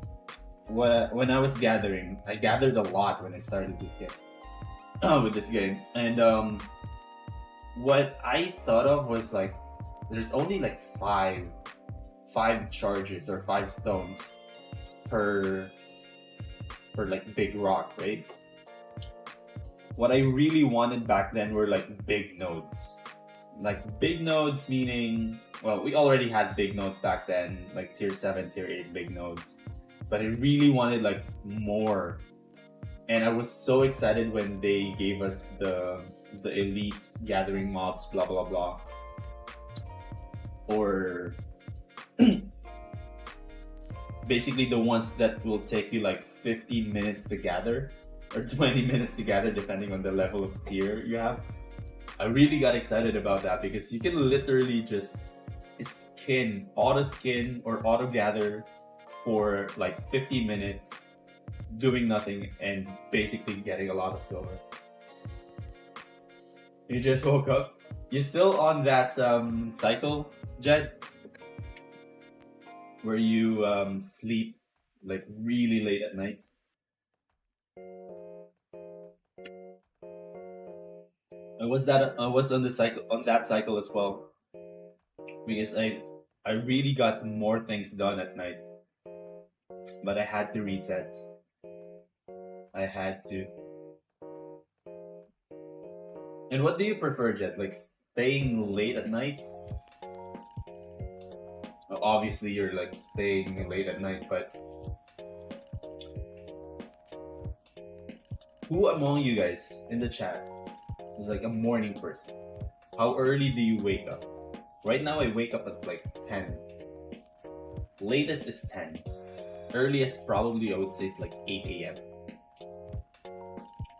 when I was gathering, I gathered a lot when I started this game. With this game, and what I thought of was like, there's only like five charges or 5 stones per like big rock, right? What I really wanted back then were like big nodes. Like big nodes meaning, well, we already had big nodes back then, like tier 7, tier 8 big nodes. But I really wanted like more. And I was so excited when they gave us the elites gathering mobs, blah blah blah. Or basically the ones that will take you like 15 minutes to gather or 20 minutes to gather depending on the level of tier you have. I really got excited about that because you can literally just auto skin or auto gather for like 15 minutes doing nothing and basically getting a lot of silver. You just woke up? You still on that cycle, Jed? Where you sleep like really late at night? I was on that cycle as well. Because I really got more things done at night. But I had to reset. I had to. And what do you prefer, Jet? Like staying late at night? Well, obviously, you're like staying late at night, but who among you guys in the chat is like a morning person? How early do you wake up? Right now, I wake up at like 10. Latest is 10. Earliest, probably, I would say, is like 8 a.m.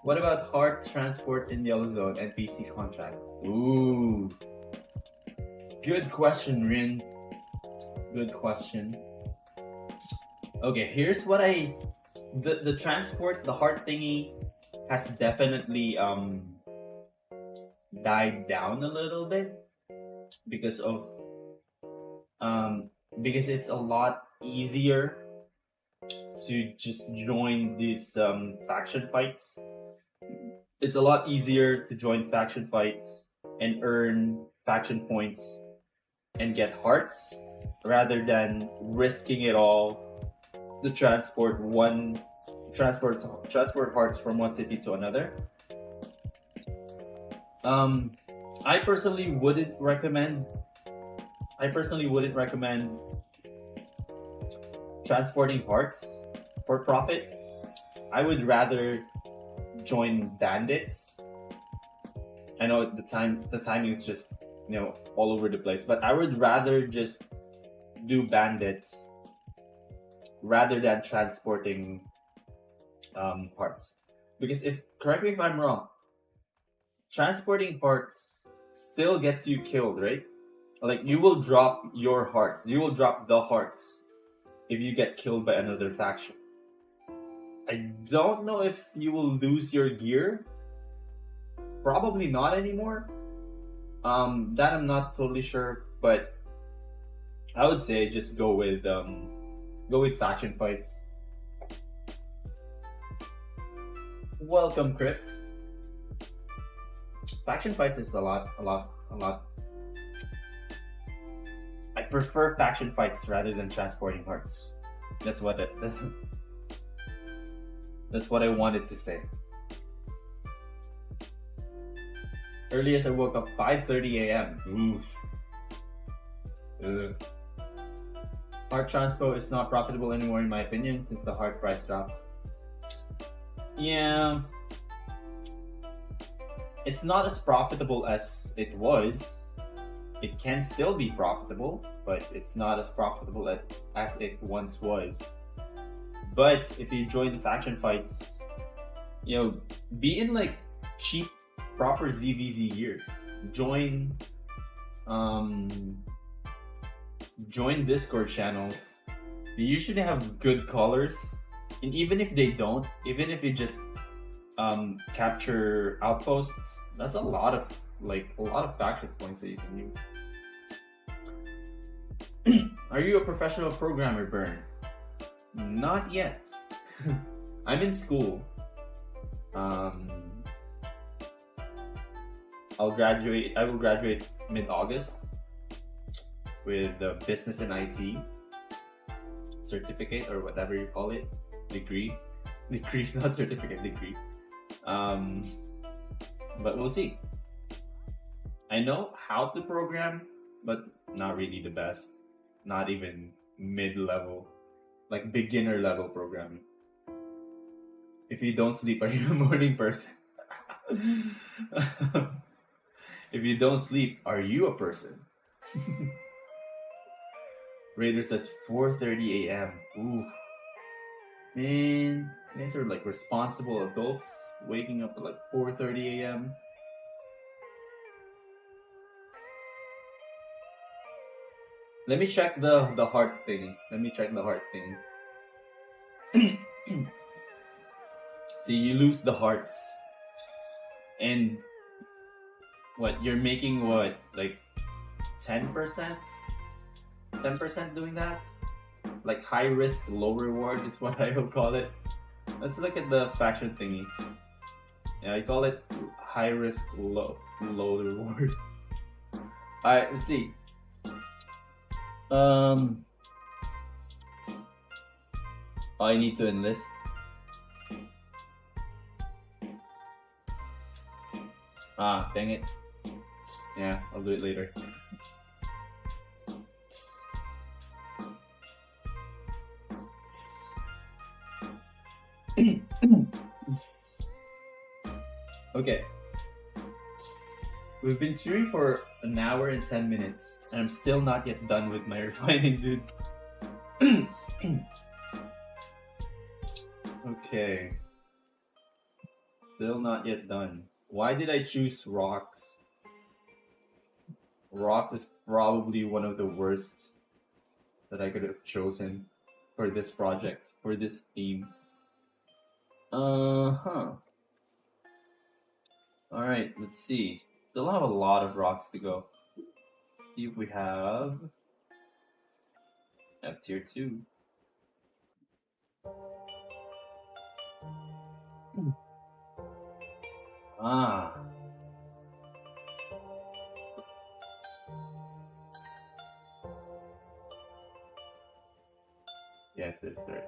What about Heart Transport in Yellow Zone NPC contract? Ooh. Good question, Rin. Good question. Okay, here's what the transport, the heart thingy has definitely died down a little bit because it's a lot easier to just join these faction fights. It's a lot easier to join faction fights and earn faction points and get hearts rather than risking it all to transport hearts from one city to another. I personally wouldn't recommend transporting hearts for profit. I would rather join bandits. I know the timing is just all over the place, but I would rather just do bandits rather than transporting parts. Because correct me if I'm wrong, transporting parts still gets you killed, right? Like you will drop your hearts, you will drop the hearts if you get killed by another faction. I don't know if you will lose your gear. Probably not anymore. That I'm not totally sure, but I would say just go with faction fights. Welcome, Crypt. Faction fights is a lot. I prefer faction fights rather than transporting hearts. That's what that's what I wanted to say. Earliest I woke up 5:30 a.m. Ugh. Heart transpo is not profitable anymore in my opinion since the heart price dropped. Yeah. It's not as profitable as it was. It can still be profitable, but it's not as profitable as it once was. But if you join the faction fights, you know, be in like cheap, proper ZVZ years. Join Discord channels. They usually have good colors, and even if they don't, even if you just capture outposts, that's a lot of faction points that you can use. Are you a professional programmer, Bern? Not yet. I'm in school. I will graduate mid-August with a business and IT certificate, or whatever you call it. Degree, not certificate, degree. But we'll see. I know how to program, but not really the best. Not even mid-level, like beginner level programming. If you don't sleep, are you a morning person? If you don't sleep, are you a person? Raider says 4:30 a.m. Ooh. Man, you guys are like responsible adults waking up at like 4:30 a.m. Let me check the heart thing. See, you lose the hearts. And what, you're making what, like 10%? 10% doing that? Like high risk, low reward is what I will call it. Let's look at the faction thingy. Yeah, I call it high risk, low reward. Alright, let's see. I need to enlist. Dang it. Yeah, I'll do it later. Okay. We've been streaming for an hour and 10 minutes, and I'm still not yet done with my refining, dude. Okay. Still not yet done. Why did I choose rocks? Rocks is probably one of the worst that I could have chosen for this project, for this theme. Alright, let's see. Still have a lot of rocks to go. See if we have F tier 2. Yeah, it's right.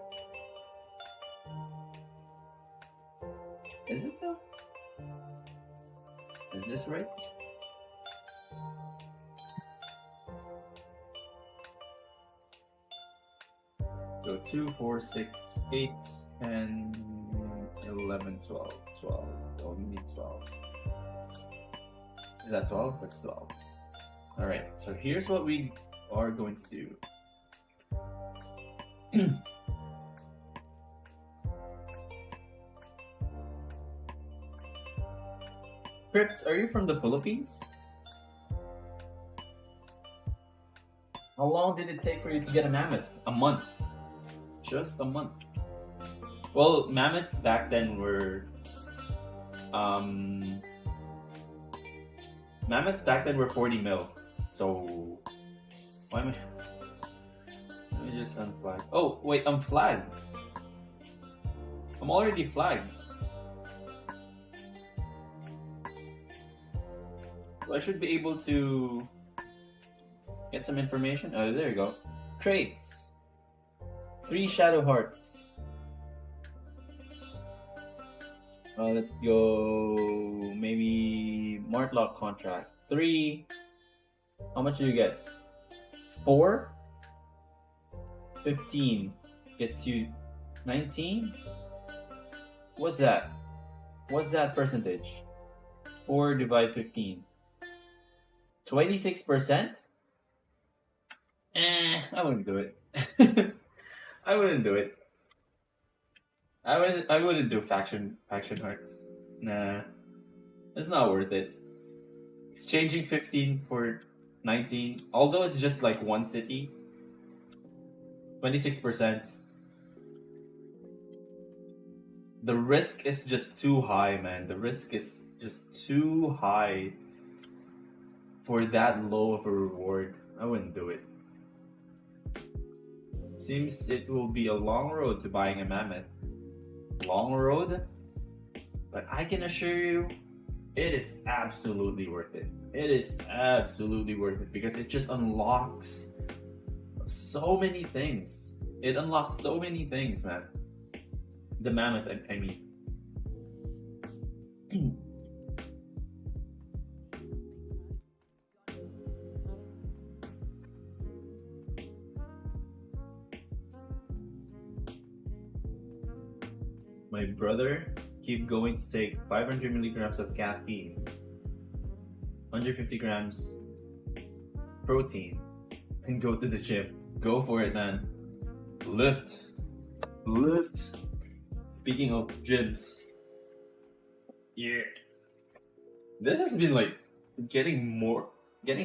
Is it though? Is this right? So 2, 4, 6, 8, 10, 11, 12. 12. Oh, we need 12. Is that 12? That's 12. Alright, so here's what we are going to do. Crypts, are you from the Philippines? How long did it take for you to get a mammoth? A month. Just a month. Well, mammoths back then were Mammoths back then were 40 mil. So why am I? Let me just unflag. Oh wait, I'm flagged. I'm already flagged. So I should be able to get some information. Oh, there you go. Traits. 3 shadow hearts. Let's go. Maybe Martlock contract. 3. How much do you get? 4. 15 gets you 19. What's that? What's that percentage? 4 divided 15. 26%? I wouldn't do it. I wouldn't do it. I wouldn't do faction hearts. Nah. It's not worth it. Exchanging 15 for 19, although it's just like one city. 26%. The risk is just too high, man. The risk is just too high for that low of a reward. I wouldn't do it. Seems it will be a long road to buying a mammoth. Long road? But I can assure you, it is absolutely worth it. It is absolutely worth it because it just unlocks so many things. It unlocks so many things, man. The mammoth, I mean. My brother keep going to take 500 milligrams of caffeine, 150 grams protein, and go to the gym. Go for it, man. Lift. Speaking of gyms, yeah, this has been like getting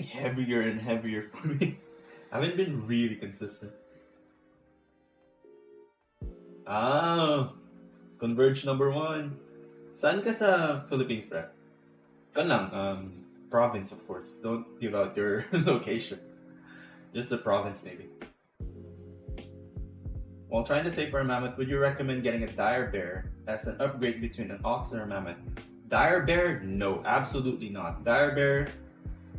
heavier and heavier for me. I haven't been really consistent. Converge number 1. Saan ka sa Philippines, bro? Kan lang, province of course. Don't give out your location. Just the province maybe. While trying to save for a mammoth, would you recommend getting a dire bear as an upgrade between an ox and a mammoth? Dire bear? No, absolutely not. Dire bear,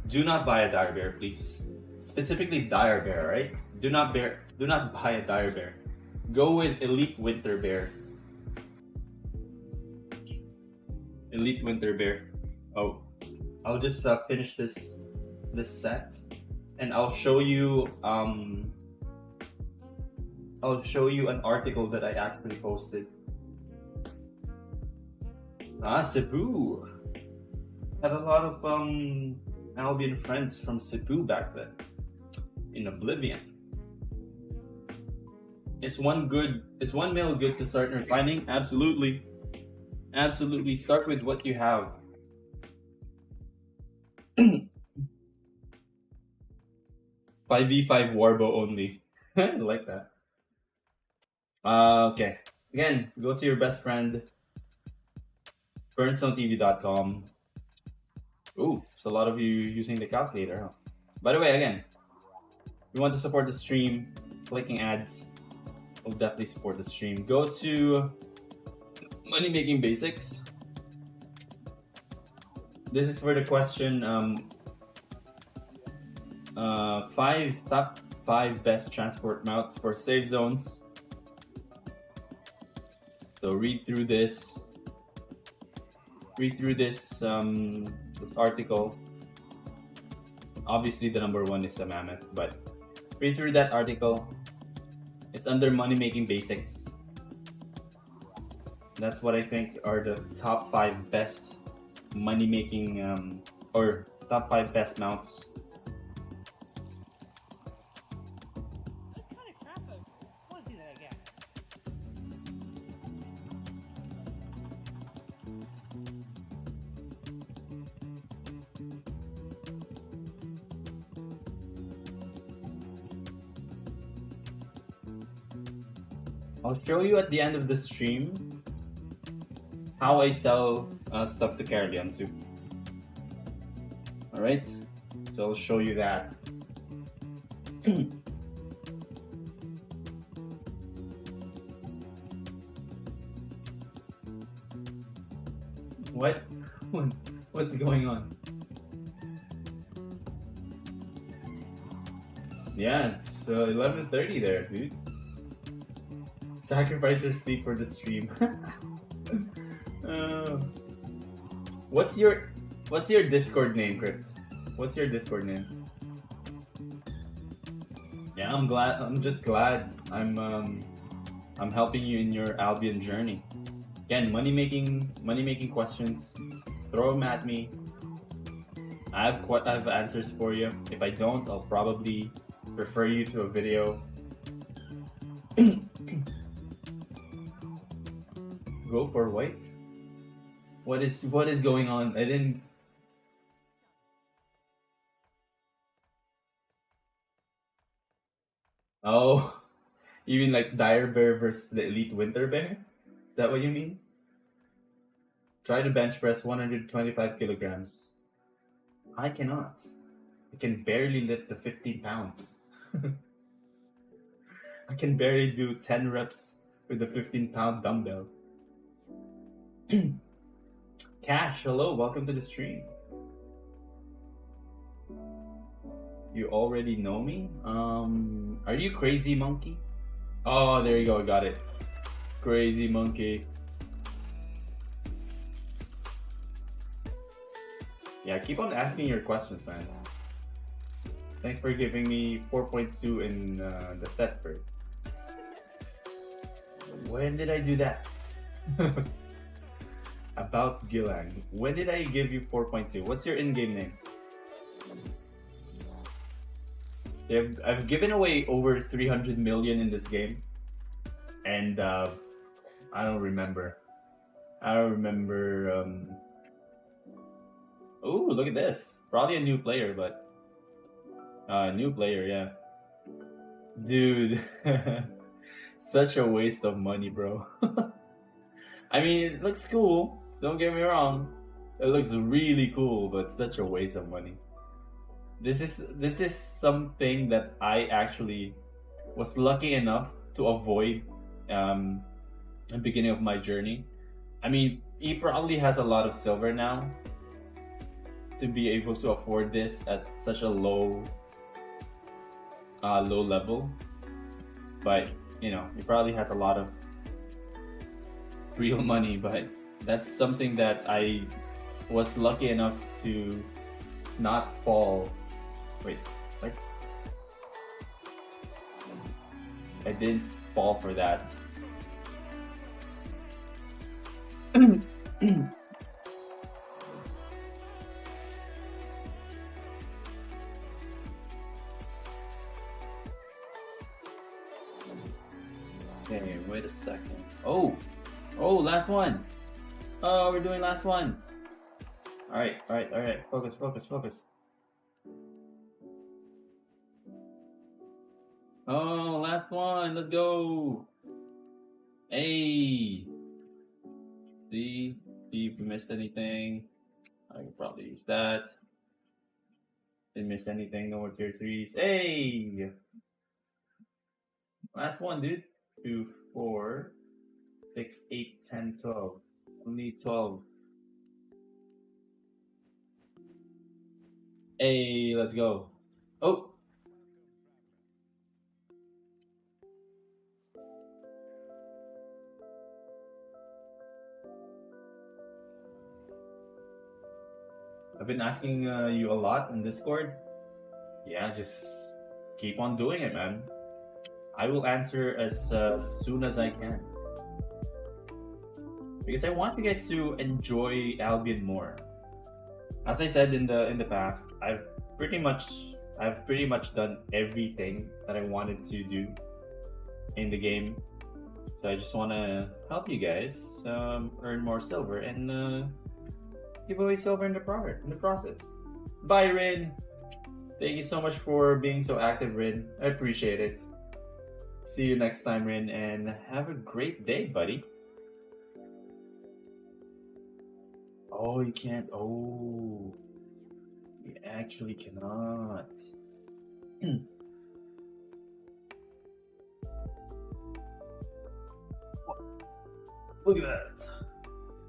do not buy a dire bear, please. Specifically dire bear, right? Do not buy a dire bear. Go with elite winter bear. Elite winter bear. Oh, I'll just finish this set, and I'll show you an article that I actually posted. Cebu. Had a lot of Albion friends from Cebu back then. In Oblivion. Is one male good to start refining? Absolutely. Absolutely. Start with what you have. 5v5 Warbo only. I like that. Okay. Again, go to your best friend, BernStoneTV.com. Ooh, there's a lot of you using the calculator, huh? By the way, again, if you want to support the stream, clicking ads will definitely support the stream. Go to Money Making Basics. This is for the question, top 5 best transport routes for safe zones. So read through this this article. Obviously the number 1 is the mammoth, but read through that article. It's under Money Making Basics. That's what I think are the top 5 best money making or top 5 best mounts. That's kind of crap. I want to do that again. I'll show you at the end of the stream how I sell stuff to Caroleon too. All right, so I'll show you that. What? What's going on? Yeah, it's 11:30 there, dude. Sacrifice your sleep for the stream. uh, what's your Discord name, Crypt? What's your Discord name? Yeah, I'm glad. I'm just glad I'm helping you in your Albion journey. Again, money making questions. Throw them at me. I have answers for you. If I don't, I'll probably refer you to a video. Go for white. What is going on? I didn't. Oh, you mean like Dire Bear versus the Elite Winter Bear? Is that what you mean? Try to bench press 125 kilograms. I cannot. I can barely lift the 15 pounds. I can barely do 10 reps with the 15-pound dumbbell. Cash, hello, welcome to the stream. You already know me? Are you Crazy Monkey? Oh, there you go, I got it. Crazy Monkey. Yeah, keep on asking your questions, man. Thanks for giving me 4.2 in the Thetford. When did I do that? About Gillang. When did I give you 4.2? What's your in-game name? I've given away over 300 million in this game. And I don't remember. Oh, look at this. Probably a new player, but... new player, yeah. Dude. Such a waste of money, bro. I mean, it looks cool. Don't get me wrong. It looks really cool, but such a waste of money. This is something that I actually was lucky enough to avoid at the beginning of my journey. I mean, he probably has a lot of silver now to be able to afford this at such a low level, but you know, he probably has a lot of real money. But that's something that I was lucky enough to not fall. Wait, like I didn't fall for that. Okay, wait a second. Oh, last one. Oh, we're doing last one. All right. Focus. Oh, last one. Let's go. Hey. See if we missed anything. I can probably use that. Didn't miss anything. No more tier 3s. Hey. Last one, dude. 2, 4, 6, 8, 10, 12. Only 12. Hey, let's go. Oh. I've been asking you a lot in Discord. Yeah, just keep on doing it, man. I will answer as soon as I can. Because I want you guys to enjoy Albion more. As I said in the past, I've pretty much done everything that I wanted to do in the game. So I just want to help you guys earn more silver and give away silver in the process. Bye, Rin. Thank you so much for being so active, Rin. I appreciate it. See you next time, Rin, and have a great day, buddy. Oh, you can't. Oh, actually cannot. Look at that.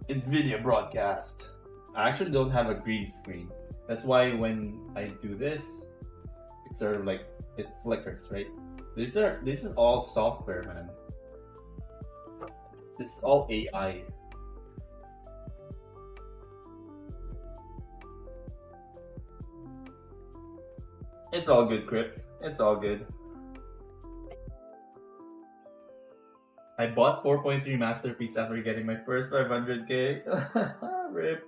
NVIDIA broadcast. I actually don't have a green screen. That's why when I do this, it's sort of like it flickers, right? This is all software, man. This is all AI. It's all good, Crypt. It's all good. I bought 4.3 Masterpiece after getting my first 500k. Rip.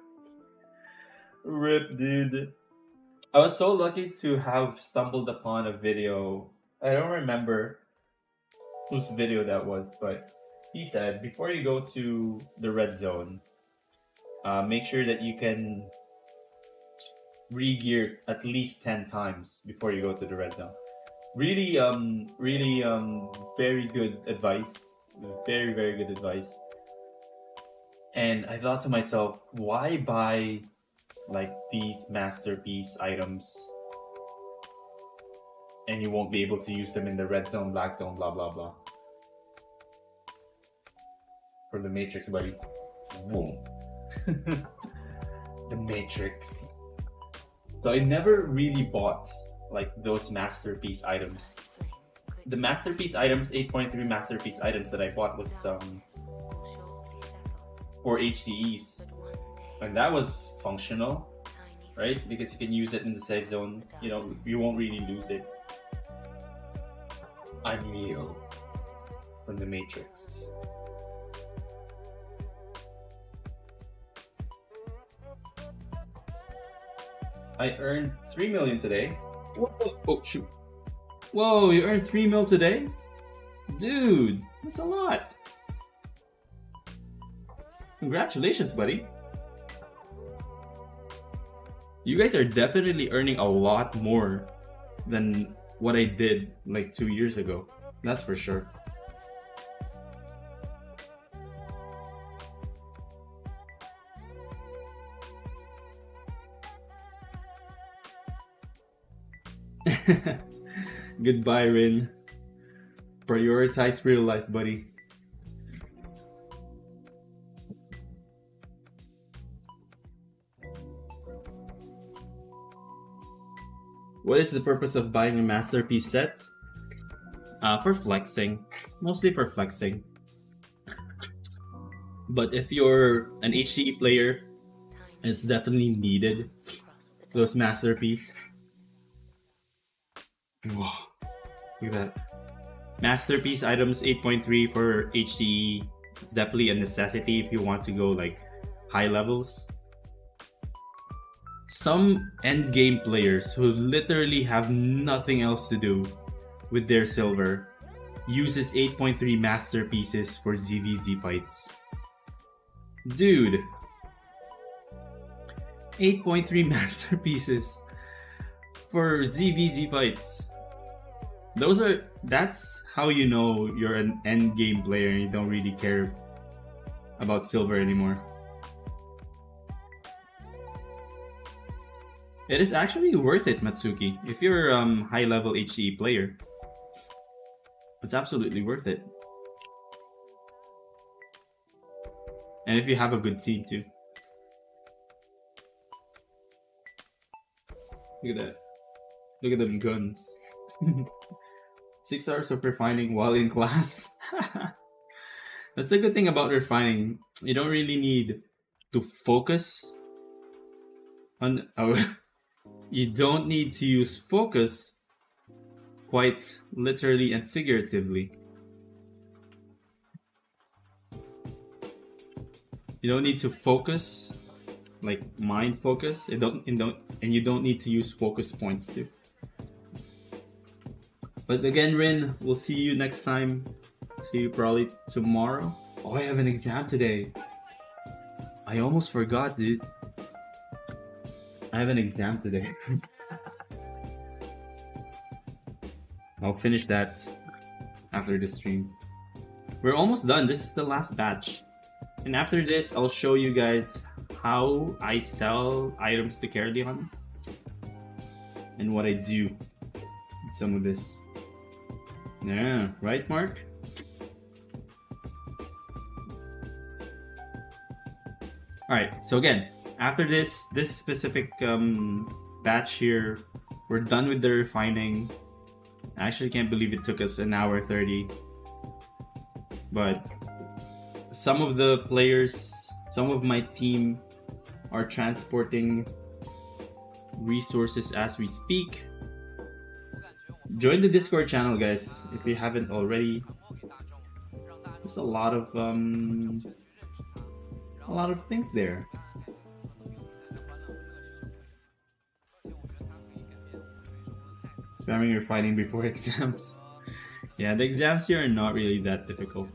Rip, dude. I was so lucky to have stumbled upon a video. I don't remember whose video that was, but he said before you go to the red zone, make sure that you can re-gear at least 10 times before you go to the red zone. Really, very good advice. Very, very good advice. And I thought to myself, why buy like these masterpiece items and you won't be able to use them in the red zone, black zone, blah blah blah. For the Matrix, buddy. Boom. The Matrix. So I never really bought like those masterpiece items. The masterpiece items, 8.3 masterpiece items that I bought was for HDEs. And that was functional, right? Because you can use it in the safe zone. You know, you won't really lose it. I'm Neo from the Matrix. I earned 3 million today. Whoa, oh shoot. Whoa, you earned 3 mil today? Dude, that's a lot. Congratulations, buddy. You guys are definitely earning a lot more than what I did like 2 years ago. That's for sure. Goodbye, Rin. Prioritize real life, buddy. What is the purpose of buying a masterpiece set? For flexing. Mostly for flexing. But if you're an HDE player, it's definitely needed. Those masterpiece. Whoa. Look at that. Masterpiece items 8.3 for HDE. It's definitely a necessity if you want to go like high levels. Some endgame players who literally have nothing else to do with their silver uses 8.3 masterpieces for ZVZ fights. Dude, 8.3 masterpieces for ZVZ fights. That's how you know you're an endgame player and you don't really care about silver anymore. It is actually worth it, Matsuki. If you're a high-level HDE player, it's absolutely worth it. And if you have a good team too. Look at that. Look at them guns. 6 hours of refining while in class. That's the good thing about refining. You don't really need to focus on... You don't need to use focus quite literally and figuratively. You don't need to focus, like mind focus. And you don't need to use focus points too. But again, Rin, we'll see you next time. See you probably tomorrow. Oh, I have an exam today. I almost forgot, dude. I have an exam today. I'll finish that after the stream. We're almost done. This is the last batch. And after this, I'll show you guys how I sell items to Carleon. and what I do in some of this. Yeah, right, Mark? Alright, so again, after this specific batch here, we're done with the refining. I actually can't believe it took us an hour 30. But some of the players, some of my team are transporting resources as we speak. Join the Discord channel, guys, if you haven't already. There's a lot of things there. Spamming your fighting before exams. Yeah, the exams here are not really that difficult.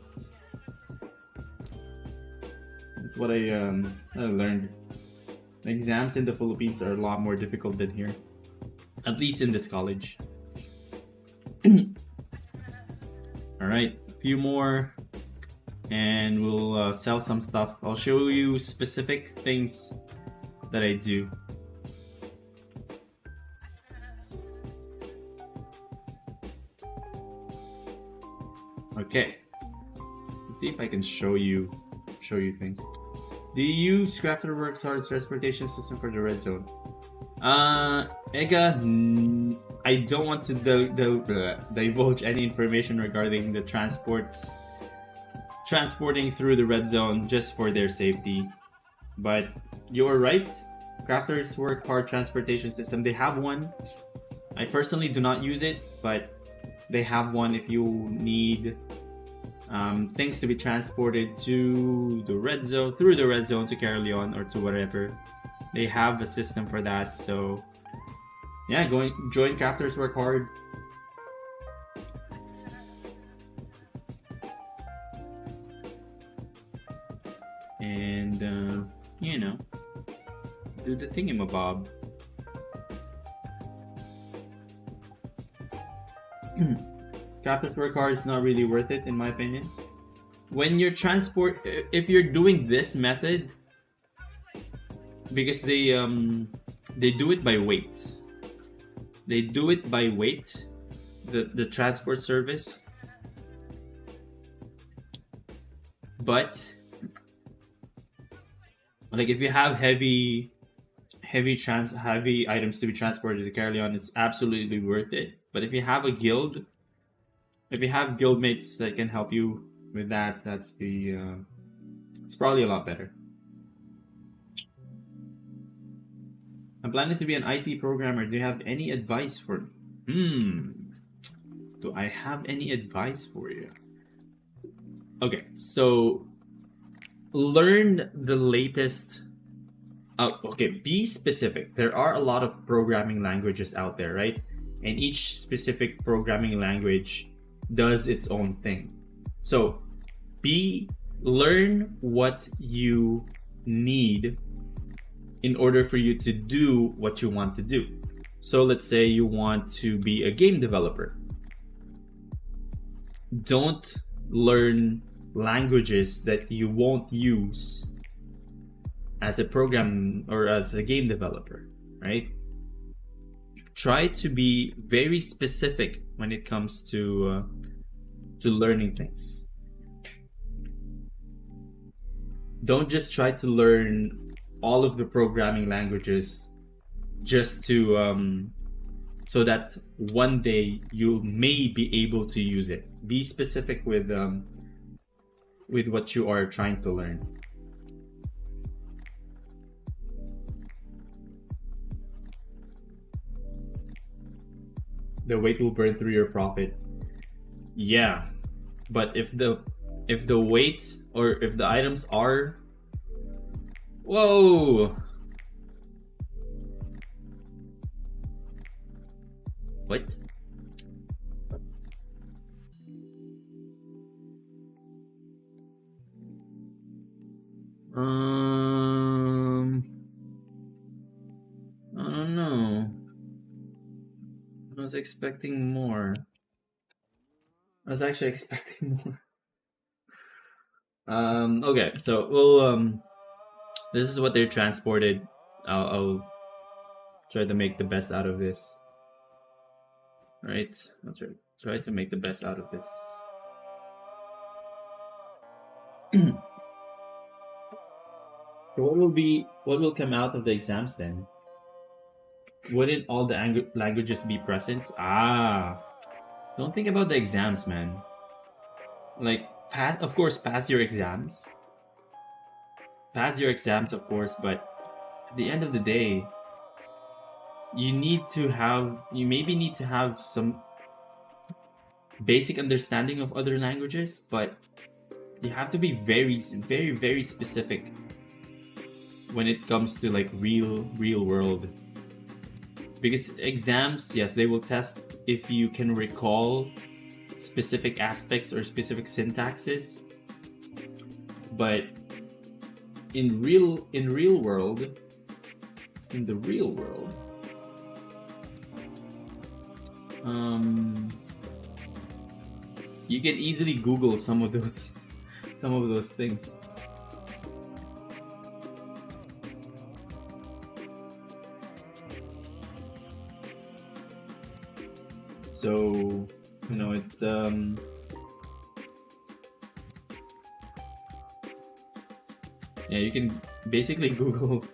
That's what I learned. The exams in the Philippines are a lot more difficult than here, at least in this college. All right, a few more, and we'll sell some stuff. I'll show you specific things that I do. Okay, let's see if I can show you things. Do you use Crafter Works hard transportation system for the red zone? Ega, I don't want to divulge any information regarding the transporting through the red zone just for their safety. But you're right. Crafters work hard transportation system. They have one. I personally do not use it, but they have one if you need things to be transported to the red zone, through the red zone to Carleon or to whatever. They have a system for that. So yeah, join Crafters Work Hard. And you know, do the thingamabob. Crafters Work Hard is not really worth it in my opinion. When you're if you're doing this method, because they do it by weight. They do it by weight, the transport service. But like if you have heavy items to be transported to Carleon, it's absolutely worth it. But if you have a guild, if you have guildmates that can help you with that, it's probably a lot better. I'm planning to be an IT programmer. Do you have any advice for me? Do I have any advice for you? Okay, so learn the latest. Okay, be specific. There are a lot of programming languages out there, right? And each specific programming language does its own thing. So learn what you need in order for you to do what you want to do. So let's say you want to be a game developer. Don't learn languages that you won't use as a program or as a game developer, right? Try to be very specific when it comes to learning things. Don't just try to learn all of the programming languages just to so that one day you may be able to use it. Be specific with what you are trying to learn. The weight will burn through your profit. Yeah, but if the weight or if the items are, whoa, what? I don't know. I was expecting more. I was actually expecting more. Okay, so we'll this is what they're transported. I'll try to make the best out of this. Right, I'll try to make the best out of this. So what will come out of the exams then? Wouldn't all the languages be present? Don't think about the exams, man. Like of course, pass your exams. Pass your exams, of course, but at the end of the day, you maybe need to have some basic understanding of other languages, but you have to be very, very, very specific when it comes to like real world. Because exams, yes, they will test if you can recall specific aspects or specific syntaxes, but in the real world, you can easily Google some of those things. So, you know, yeah, you can basically Google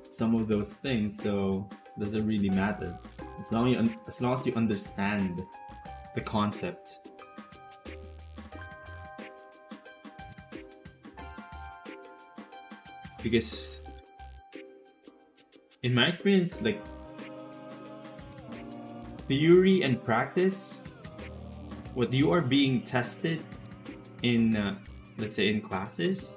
some of those things, so it doesn't really matter as long as you understand the concept. Because in my experience, like theory and practice, what you are being tested in, let's say in classes,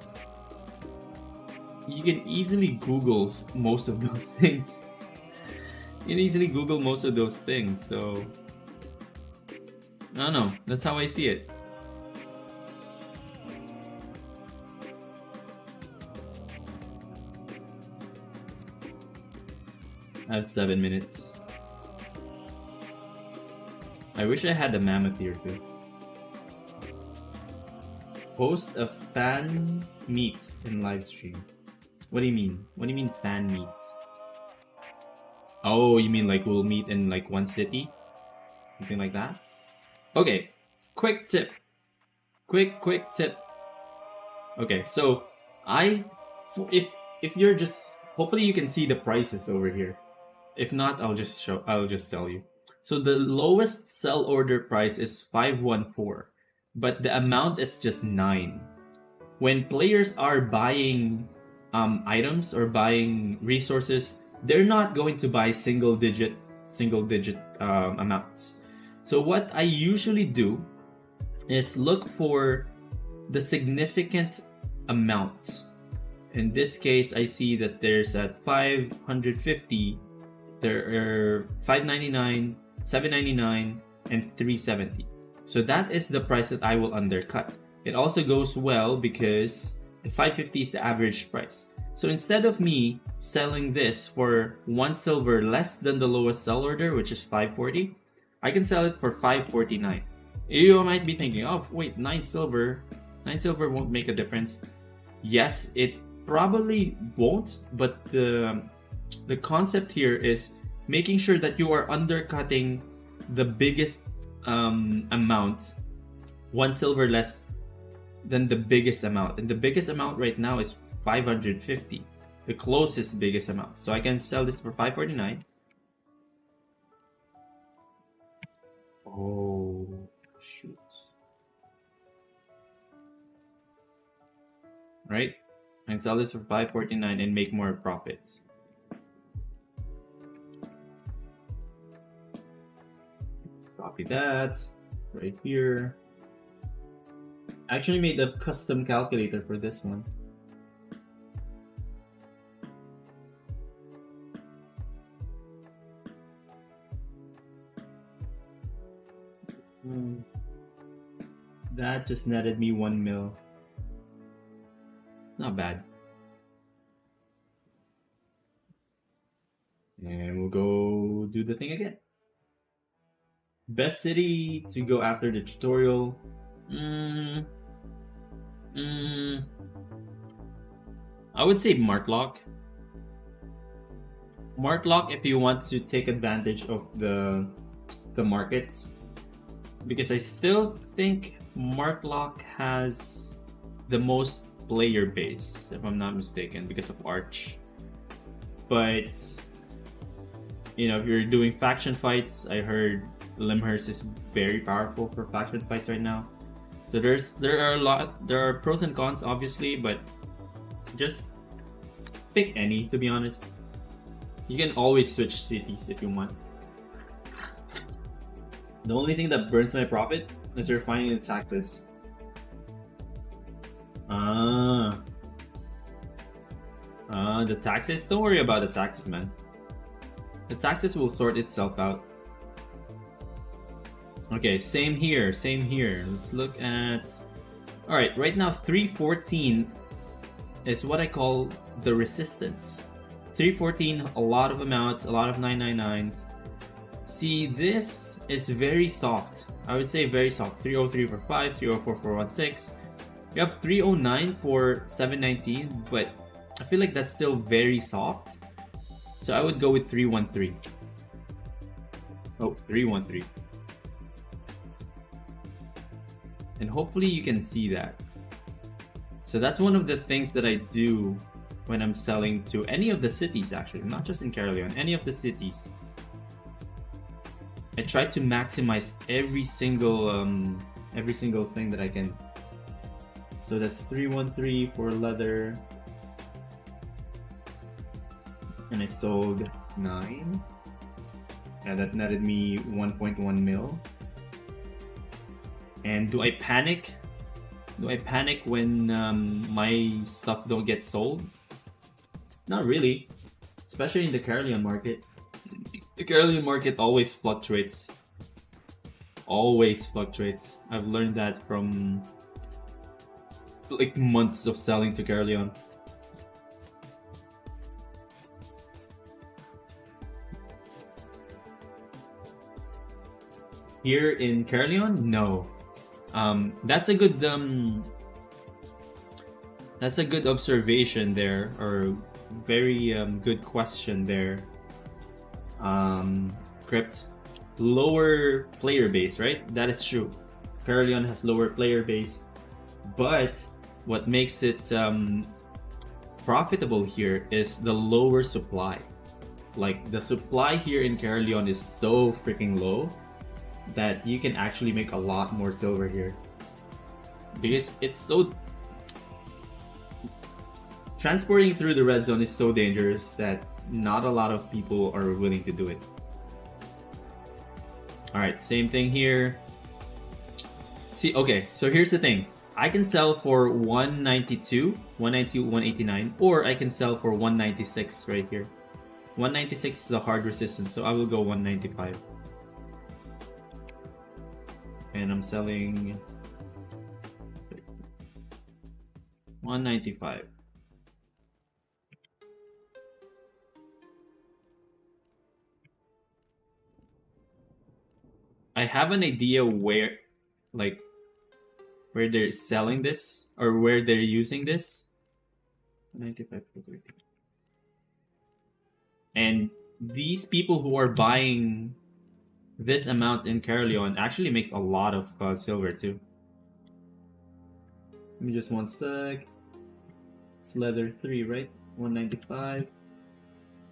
you can easily Google most of those things. You can easily Google most of those things, so I don't know, that's how I see it. I have 7 minutes. I wish I had a mammoth here too. Host a fan meet in live stream. What do you mean? What do you mean fan meet? Oh, you mean like we'll meet in like one city? Something like that? Okay, quick tip. Quick tip. Okay, so if you're just, hopefully you can see the prices over here. If not, I'll just tell you. So the lowest sell order price is 514, but the amount is just 9. When players are buying items or buying resources, they're not going to buy single digit amounts. So what I usually do is look for the significant amounts. In this case, I see that there's at 550, there are 599, 799, and 370. So that is the price that I will undercut. It also goes well because the 550 is the average price. So instead of me selling this for 1 silver less than the lowest sell order, which is 540, I can sell it for 549. You might be thinking, oh wait, 9 silver won't make a difference. Yes, it probably won't, but the concept here is making sure that you are undercutting the biggest amount, 1 silver less than the biggest amount, and the biggest amount right now is 550, the closest biggest amount. So I can sell this for 549. Oh shoot. Right? I can sell this for 549 and make more profits. Copy that right here. I actually made a custom calculator for this one. That just netted me 1 mil. Not bad. And we'll go do the thing again. Best city to go after the tutorial. I would say Martlock. Martlock if you want to take advantage of the the markets because I still think Marklock has the most player base, if I'm not mistaken, because of Arch. But you know, if you're doing faction fights, I heard Limhurst is very powerful for faction fights right now. So there are pros and cons obviously, but just pick any, to be honest. You can always switch cities if you want. The only thing that burns my profit is refining the taxes. The taxes? Don't worry about the taxes, man. The taxes will sort itself out. Okay, same here, same here. Let's look at... Alright, right now 314 is what I call the resistance. 314, a lot of amounts, a lot of 999s. See, this is very soft. I would say very soft. 303 for 5, 304 for 16. You have 309 for 719, but I feel like that's still very soft. So I would go with 313. Oh, 313. And hopefully you can see that. So that's one of the things that I do when I'm selling to any of the cities, actually, not just in Caerleon, any of the cities. I try to maximize every single thing that I can. So that's 313 for leather. And I sold 9. And that netted me 1.1 mil. And do I panic? Do I panic when my stuff don't get sold? Not really. Especially in the Caerleon market. The Caerleon market always fluctuates. Always fluctuates. I've learned that from like months of selling to Caerleon. Here in Caerleon, no. That's a good observation there, or very good question there. Crypt, lower player base, right? That is true. Caerleon has lower player base, but what makes it profitable here is the lower supply. Like, the supply here in Caerleon is so freaking low that you can actually make a lot more silver here, because it's so... Transporting through the red zone is so dangerous that not a lot of people are willing to do it. Alright, same thing here. See, okay, so here's the thing. I can sell for 192, 189, or I can sell for 196 right here. 196 is the hard resistance, so I will go 195. And I'm selling 195. I have an idea where they're selling this or where they're using this. 95 for 30. And these people who are buying this amount in Caerleon actually makes a lot of silver too. Give me just one sec. It's leather 3, right? 195.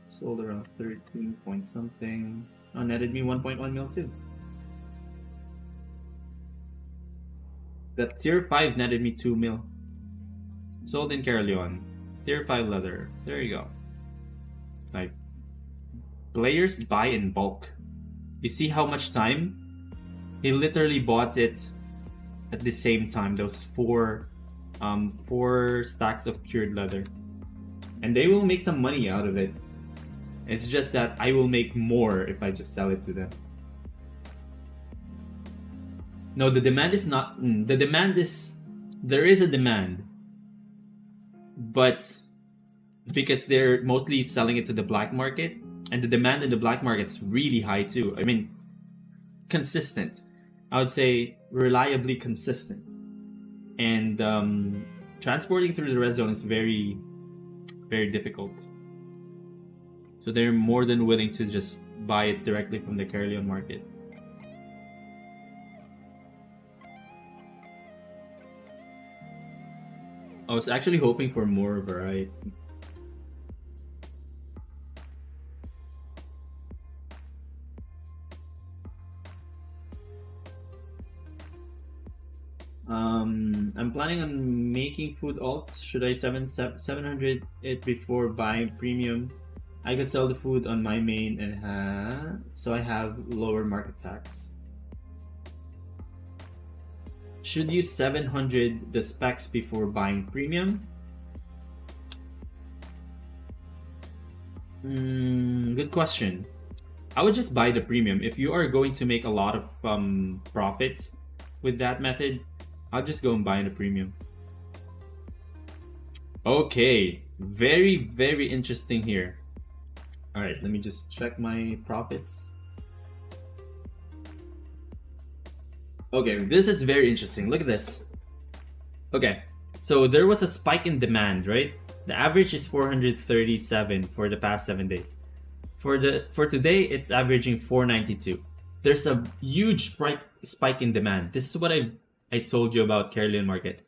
Sold around 13 point something. Oh, netted me 1.1 mil too. That tier 5 netted me 2 mil. Sold in Caerleon. Tier 5 leather. There you go. Like, players buy in bulk. You see how much time? He literally bought it at the same time. Those four stacks of cured leather. And they will make some money out of it. It's just that I will make more if I just sell it to them. No, the demand is not... the demand is... There is a demand. But because they're mostly selling it to the black market, and the demand in the black market's really high too. I mean, consistent. I would say reliably consistent. And transporting through the red zone is very, very difficult. So they're more than willing to just buy it directly from the Caerleon market. I was actually hoping for more variety. I'm planning on making food alts. Should I 700 it before buying premium? I could sell the food on my main and so I have lower market tax. Should use 700 the specs before buying premium? Good question. I would just buy the premium. If you are going to make a lot of profits with that method, I'll just go and buy the premium. Okay, very, very interesting here. All right, let me just check my profits. Okay, this is very interesting. Look at this. Okay, so there was a spike in demand, right? The average is 437 for the past 7 days. For today, it's averaging 492. There's a huge spike in demand. This is what I told you about Caroline market.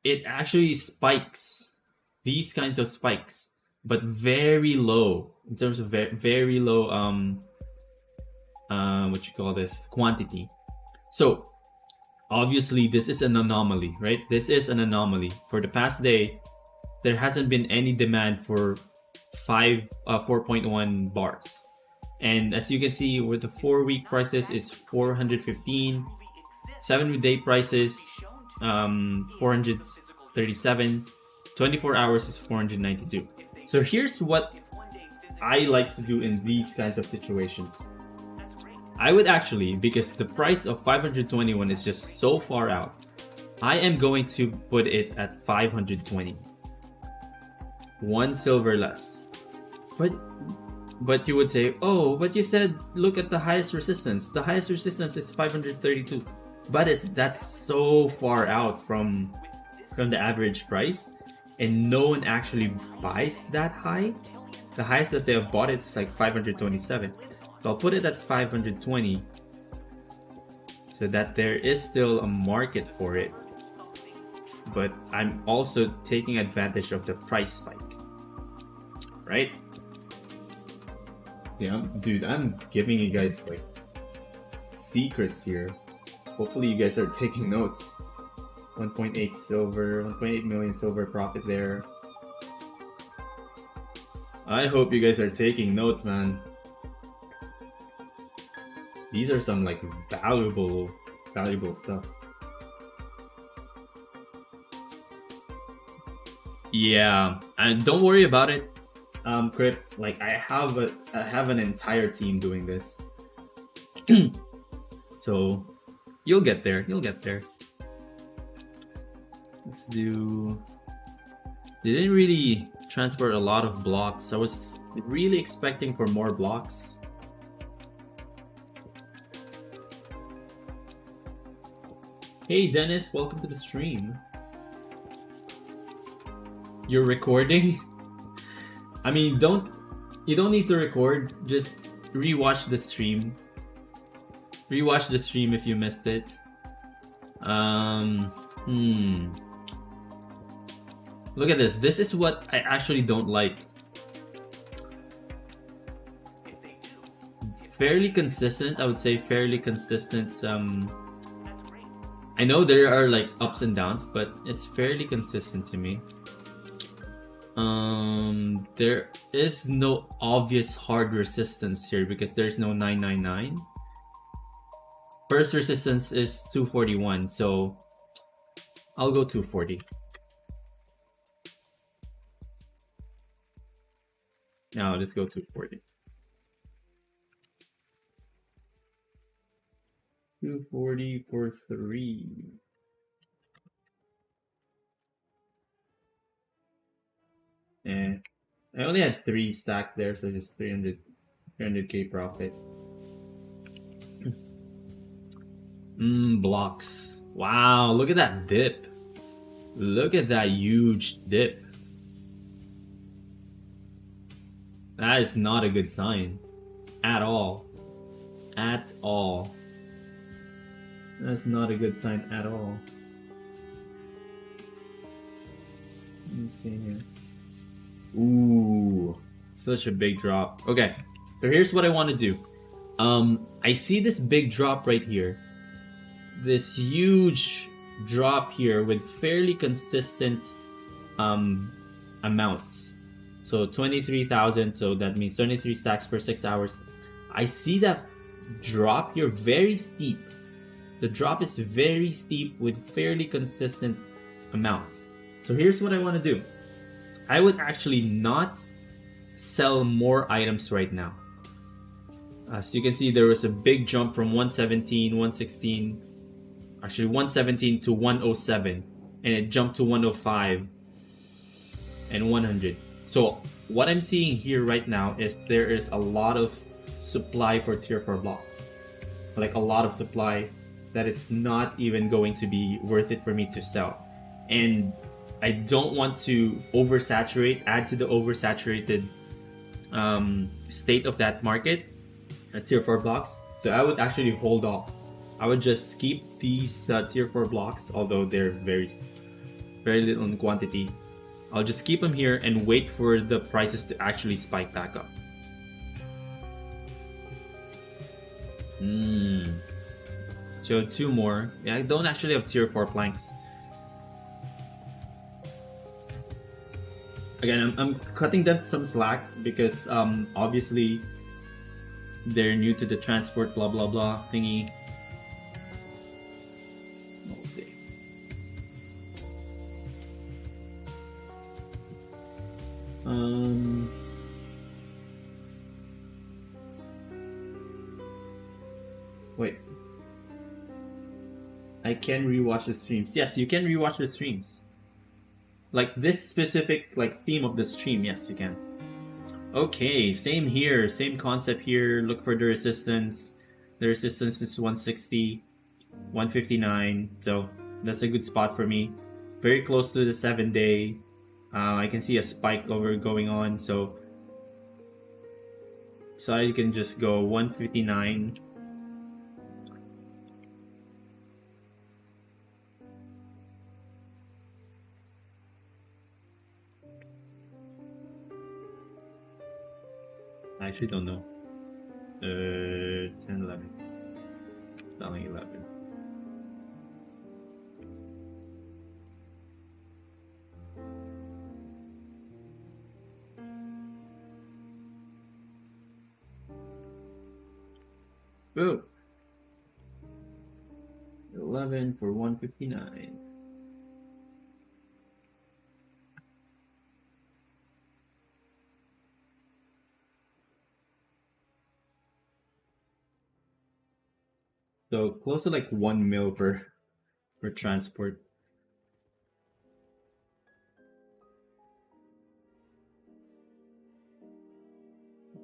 It actually spikes, these kinds of spikes, but very low in terms of very low what you call this, quantity. So obviously this is an anomaly, right? This is an anomaly. For the past day, there hasn't been any demand for 4.1 bars. And as you can see, with the 4-week prices is 415, 7-day prices 437, 24 hours is 492. So here's what I like to do in these kinds of situations. I would actually, because the price of 521 is just so far out, I am going to put it at 520. 1 silver less. But you would say, oh, but you said look at the highest resistance. The highest resistance is 532. But that's so far out from the average price, and no one actually buys that high. The highest that they have bought is like 527. So I'll put it at 520 so that there is still a market for it. But I'm also taking advantage of the price spike. Right? Yeah, dude, I'm giving you guys like secrets here. Hopefully you guys are taking notes. 1.8 silver, 1.8 million silver profit there. I hope you guys are taking notes, man. These are some like valuable stuff. Yeah, and don't worry about it, Crip. Like I have an entire team doing this. So you'll get there. Let's do. They didn't really transfer a lot of blocks. I was really expecting for more blocks. Hey Dennis, welcome to the stream. You're recording? I mean, you don't need to record, just rewatch the stream. Rewatch the stream if you missed it. Look at this. This is what I actually don't like. Fairly consistent, I would say fairly consistent. I know there are like ups and downs, but it's fairly consistent to me. There is no obvious hard resistance here because there's no 999. First resistance is 241, so I'll go 240. Now let's go 240. 240 for 3. And I only had 3 stacked there, so just 300k profit. Blocks. Wow, look at that dip. Look at that huge dip. That is not a good sign. At all. At all. That's not a good sign at all. Let me see here. Ooh, such a big drop. Okay, so here's what I want to do. I see this big drop right here. This huge drop here with fairly consistent amounts. So 23,000, so that means 23 stacks per 6 hours. I see that drop here very steep. The drop is very steep with fairly consistent amounts. So here's what I want to do. I would actually not sell more items right now. As you can see, there was a big jump from 117, 116, actually 117 to 107, and it jumped to 105 and 100. So what I'm seeing here right now is there is a lot of supply for tier 4 blocks. Like a lot of supply that it's not even going to be worth it for me to sell. And I don't want to oversaturate, add to the oversaturated state of that market at tier 4 blocks. So I would actually hold off. I would just keep these tier 4 blocks, although they're very little in quantity. I'll just keep them here and wait for the prices to actually spike back up. So 2 more. Yeah, I don't actually have tier 4 planks. Again, I'm cutting them some slack because obviously they're new to the transport blah blah blah thingy. We'll see. Wait. I can rewatch the streams. Yes, you can rewatch the streams. Like this specific theme of the stream, yes you can. Okay, same here, same concept here. Look for the resistance. The resistance is 160, 159, so that's a good spot for me. Very close to the 7-day. I can see a spike going on, so I can just go 159. I actually don't know. 10, 11. Selling 11. Boom. 11 for 159. So close to like 1 mil per transport.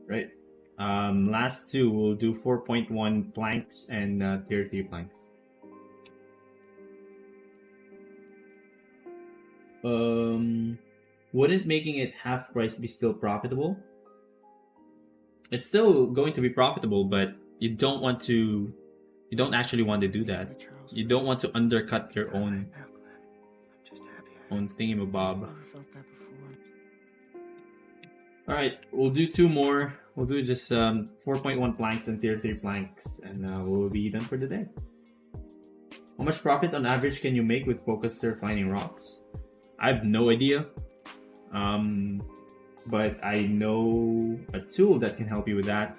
Right. Last 2 we'll do 4.1 planks and tier 3 planks. Wouldn't making it half price be still profitable? It's still going to be profitable, but you don't actually want to do that. You don't want to undercut your own thingamabob. Alright, we'll do 2 more. We'll do just 4.1 planks and tier 3 planks, and we'll be done for the day. How much profit on average can you make with focuser finding rocks? I have no idea. But I know a tool that can help you with that.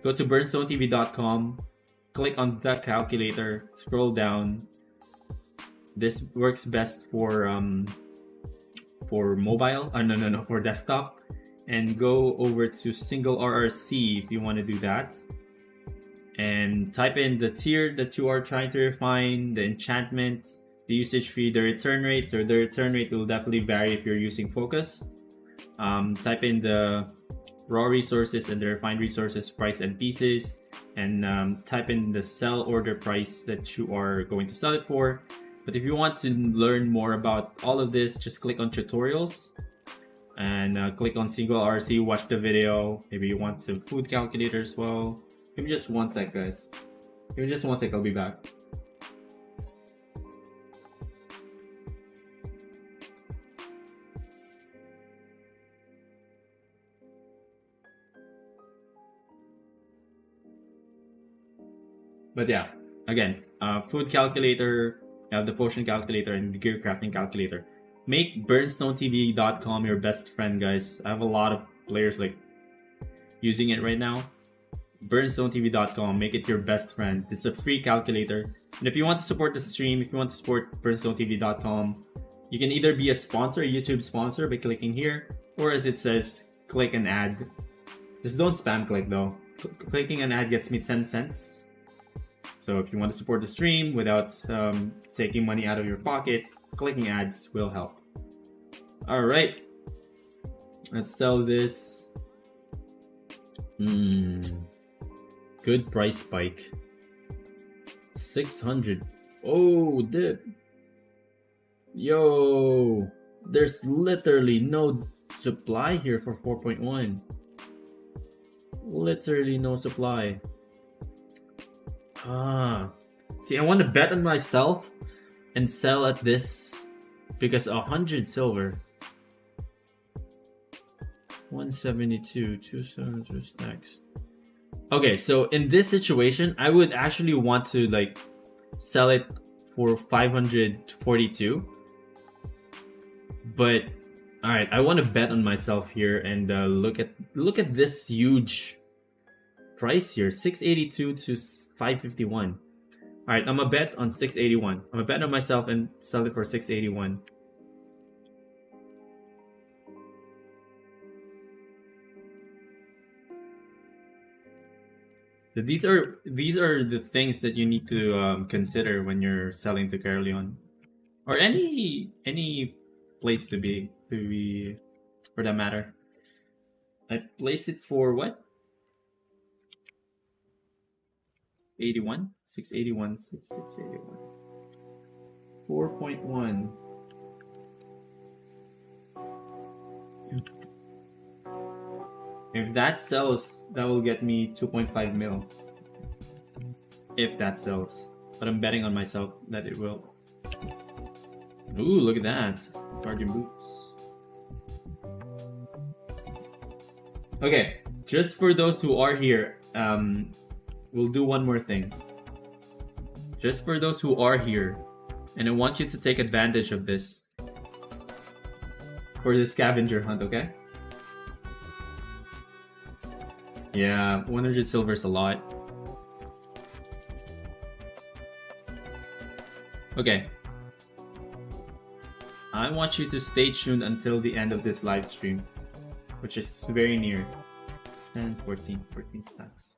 Go to BernStoneTV.com, click on the calculator, scroll down. This works best for mobile. No, for desktop. And go over to single RRC if you want to do that. And type in the tier that you are trying to refine, the enchantment, the usage fee, the return rate. So the return rate will definitely vary if you're using focus. Type in the raw resources and the refined resources price and pieces, and type in the sell order price that you are going to sell it for. But if you want to learn more about all of this, just click on tutorials and click on single RC, watch the video. Maybe you want the food calculator as well. Give me just 1 sec, guys. Give me just 1 sec, I'll be back. But yeah, again, food calculator, you have the potion calculator and the gear crafting calculator. Make BernStoneTV.com your best friend, guys. I have a lot of players like using it right now. BernStoneTV.com, make it your best friend. It's a free calculator. And if you want to support the stream, if you want to support BernStoneTV.com, you can either be a sponsor, a YouTube sponsor by clicking here, or as it says, click an ad. Just don't spam click though. Clicking an ad gets me 10 cents. So if you want to support the stream without taking money out of your pocket, clicking ads will help. Alright. Let's sell this. Good price spike. 600. Oh, dip. Yo. There's literally no supply here for 4.1. Literally no supply. See, I want to bet on myself and sell at this because 100 silver. 172, 272 stacks. Okay, so in this situation, I would actually want to like sell it for 542. But all right, I want to bet on myself here and look at this huge price here, 682 to 551. All right, I'm a bet on 681. I'm a bet on myself and sell it for 681. These are the things that you need to consider when you're selling to Caerleon, or any place to be for that matter. I placed it for what? 81, 681, 681, 4.1. If that sells, that will get me 2.5 mil. If that sells. But I'm betting on myself that it will. Ooh, look at that. Guardian boots. Okay, just for those who are here, we'll do one more thing. Just for those who are here, and I want you to take advantage of this for the scavenger hunt, okay? Yeah, 100 silver is a lot. Okay. I want you to stay tuned until the end of this live stream, which is very near. 10, 14 stacks.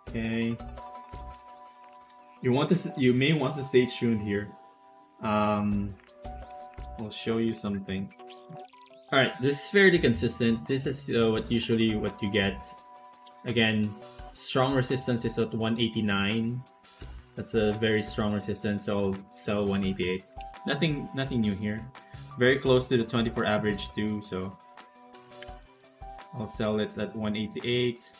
Okay. You may want to stay tuned here. I'll show you something. All right, this is fairly consistent. This is what you get. Again, strong resistance is at 189. That's a very strong resistance, so I'll sell 188. Nothing new here. Very close to the 24 average too, so I'll sell it at 188.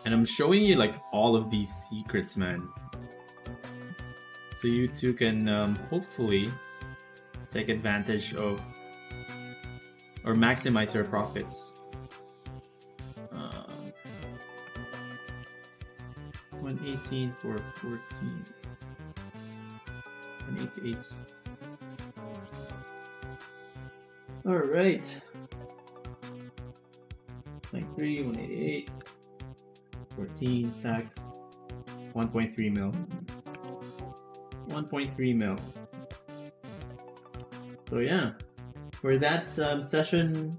And I'm showing you like all of these secrets, man. So you too can hopefully take advantage of or maximize your profits. 118 for 14. 188. All right. 93, 188. 14 stacks. 1.3 mil. 1.3 mil. So yeah, for that session,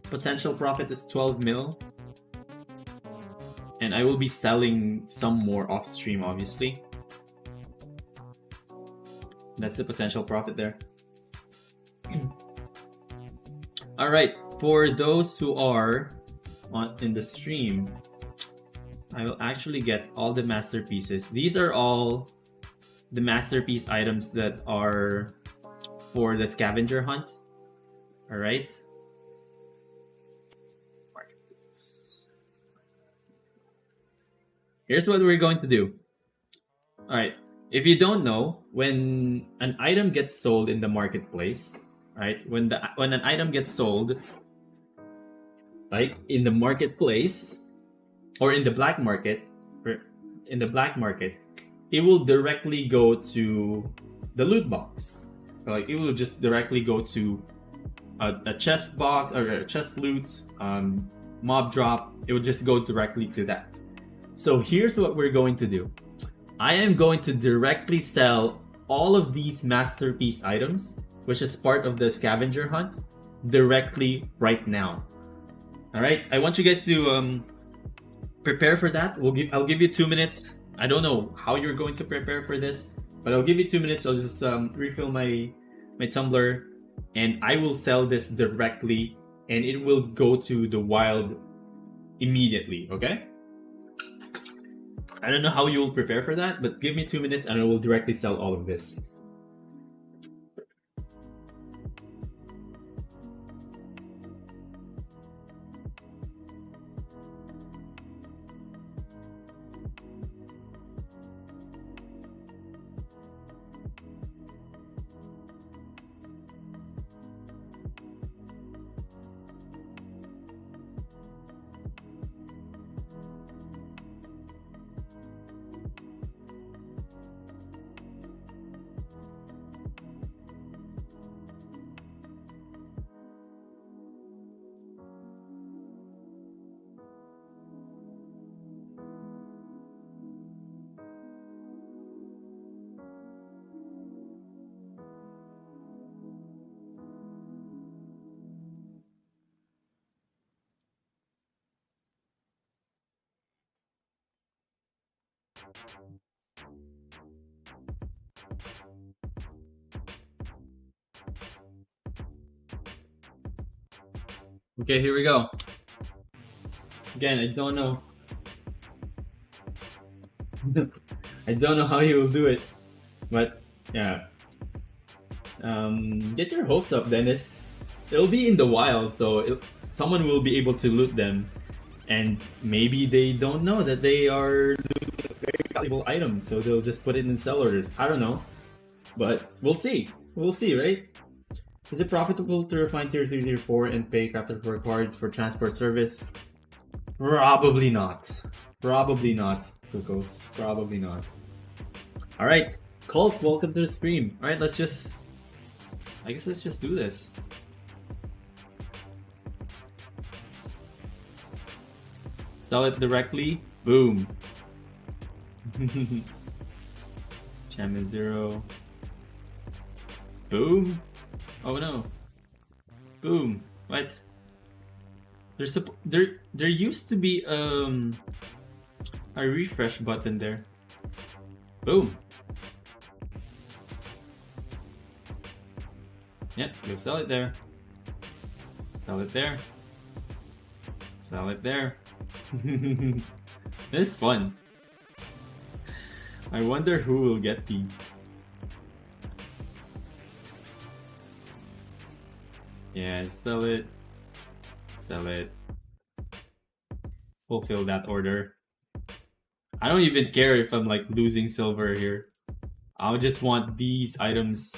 potential profit is 12 mil. And I will be selling some more off stream, obviously. That's the potential profit there. All right, for those who are in the stream, I will actually get all the masterpieces. These are all the masterpiece items that are for the scavenger hunt. All right. Here's what we're going to do. All right. if you don't know, when an item gets sold in the marketplace, right? When an item gets sold, like in the marketplace or in the black market, it will directly go to the loot box. Like it will just directly go to a chest box or a chest loot, mob drop. It will just go directly to that. So here's what we're going to do. I am going to directly sell all of these masterpiece items, which is part of the scavenger hunt, directly right now. All right, I want you guys to prepare for that. I'll give you 2 minutes. I don't know how you're going to prepare for this, but I'll give you 2 minutes. I'll just refill my tumbler, and I will sell this directly, and it will go to the wild immediately. Okay? I don't know how you will prepare for that, but give me 2 minutes, and I will directly sell all of this. Okay, here we go. Again, I don't know. I don't know how you will do it, but yeah. Get your hopes up, Dennis. It'll be in the wild, so someone will be able to loot them, and maybe they don't know that they are looting a very valuable item, so they'll just put it in sell orders. I don't know, but we'll see. We'll see, right? Is it profitable to refine tier 3, tier 4 and pay crafter for cards for transport service? Probably not. Probably not, Kukos. Probably not. Alright, Colt, welcome to the stream. Alright, let's just do this. Sell it directly. Boom. Champion 0. Boom. Oh no. Boom. What? There used to be a refresh button there. Boom. Yep, go sell it there. Sell it there. Sell it there. This is fun. I wonder who will get these. Yeah, sell it. Sell it. Fulfill that order. I don't even care if I'm like losing silver here. I just want these items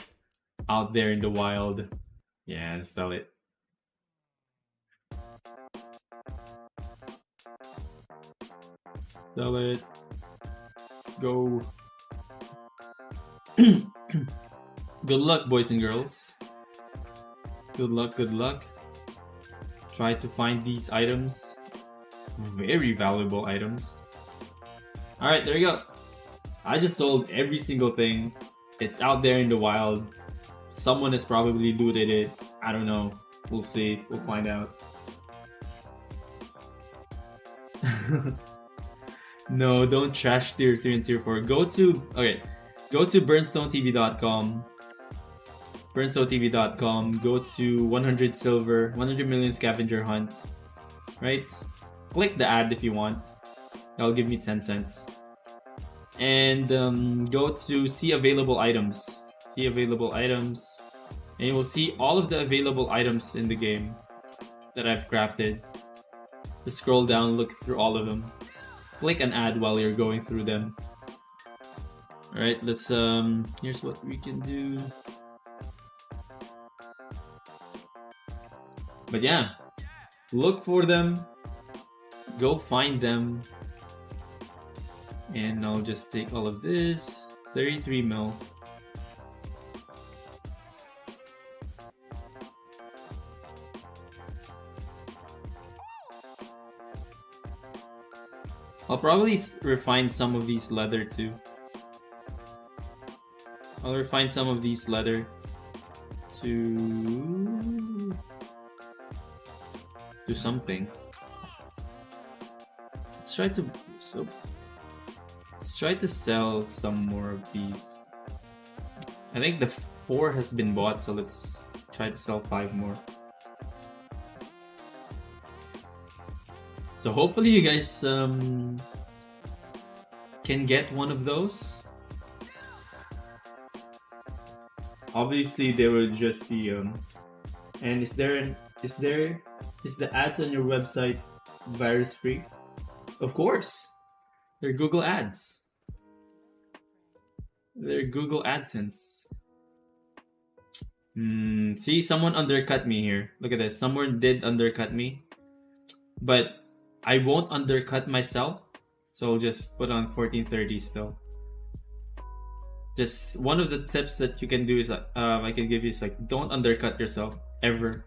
out there in the wild. Yeah, sell it. Sell it. Go. Good luck, boys and girls. Good luck, good luck. Try to find these items. Very valuable items. Alright, there you go. I just sold every single thing. It's out there in the wild. Someone has probably looted it. I don't know. We'll see. We'll find out. No, don't trash tier 3 and tier 4. Go to BernStoneTV.com. BernStoneTV.com. Go to 100 silver, 100 million scavenger hunt. Right? Click the ad if you want. That'll give me 10 cents. And go to see available items. See available items. And you will see all of the available items in the game that I've crafted. Just scroll down, look through all of them. Click an ad while you're going through them. All right, let's here's what we can do. But yeah, look for them, go find them, and I'll just take all of this. 33 mil. I'll probably refine some of these leather too. I'll refine some of these leather to do something. Let's try to sell some more of these. I think the 4 has been bought, so let's try to sell 5 more. So hopefully you guys can get one of those. Obviously there will just be and is the ads on your website virus free? Of course. They're Google ads. They're Google AdSense. See, someone undercut me here. Look at this. Someone did undercut me. But I won't undercut myself. So I'll just put on 1430 still. Just one of the tips that you can do is I can give you is like, don't undercut yourself ever.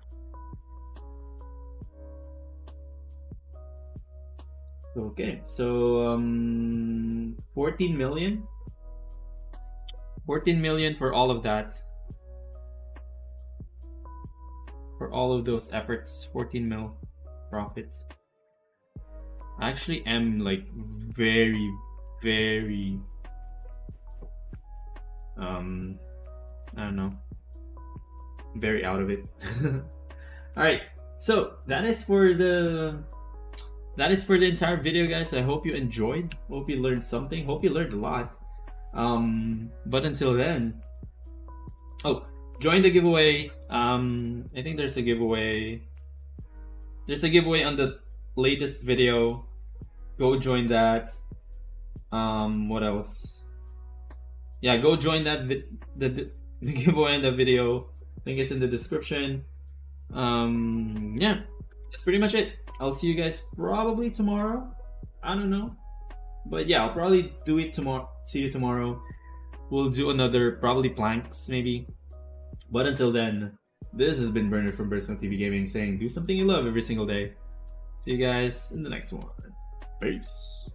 Okay, so 14 million. 14 million for all of that. For all of those efforts, 14 mil profits. I actually am like very I don't know, very out of it. All right, so that is for the entire video, guys. I hope you enjoyed. Hope you learned something. Hope you learned a lot. But until then, join the giveaway. I think there's a giveaway. There's a giveaway on the latest video. Go join that. What else? Yeah, go join that the giveaway in the video. Link is in the description. Yeah, that's pretty much it. I'll see you guys probably tomorrow. I don't know, but yeah, I'll probably do it tomorrow. See you tomorrow. We'll do another probably planks maybe. But until then, this has been Bernard from BernStoneTV Gaming saying do something you love every single day. See you guys in the next one. Peace.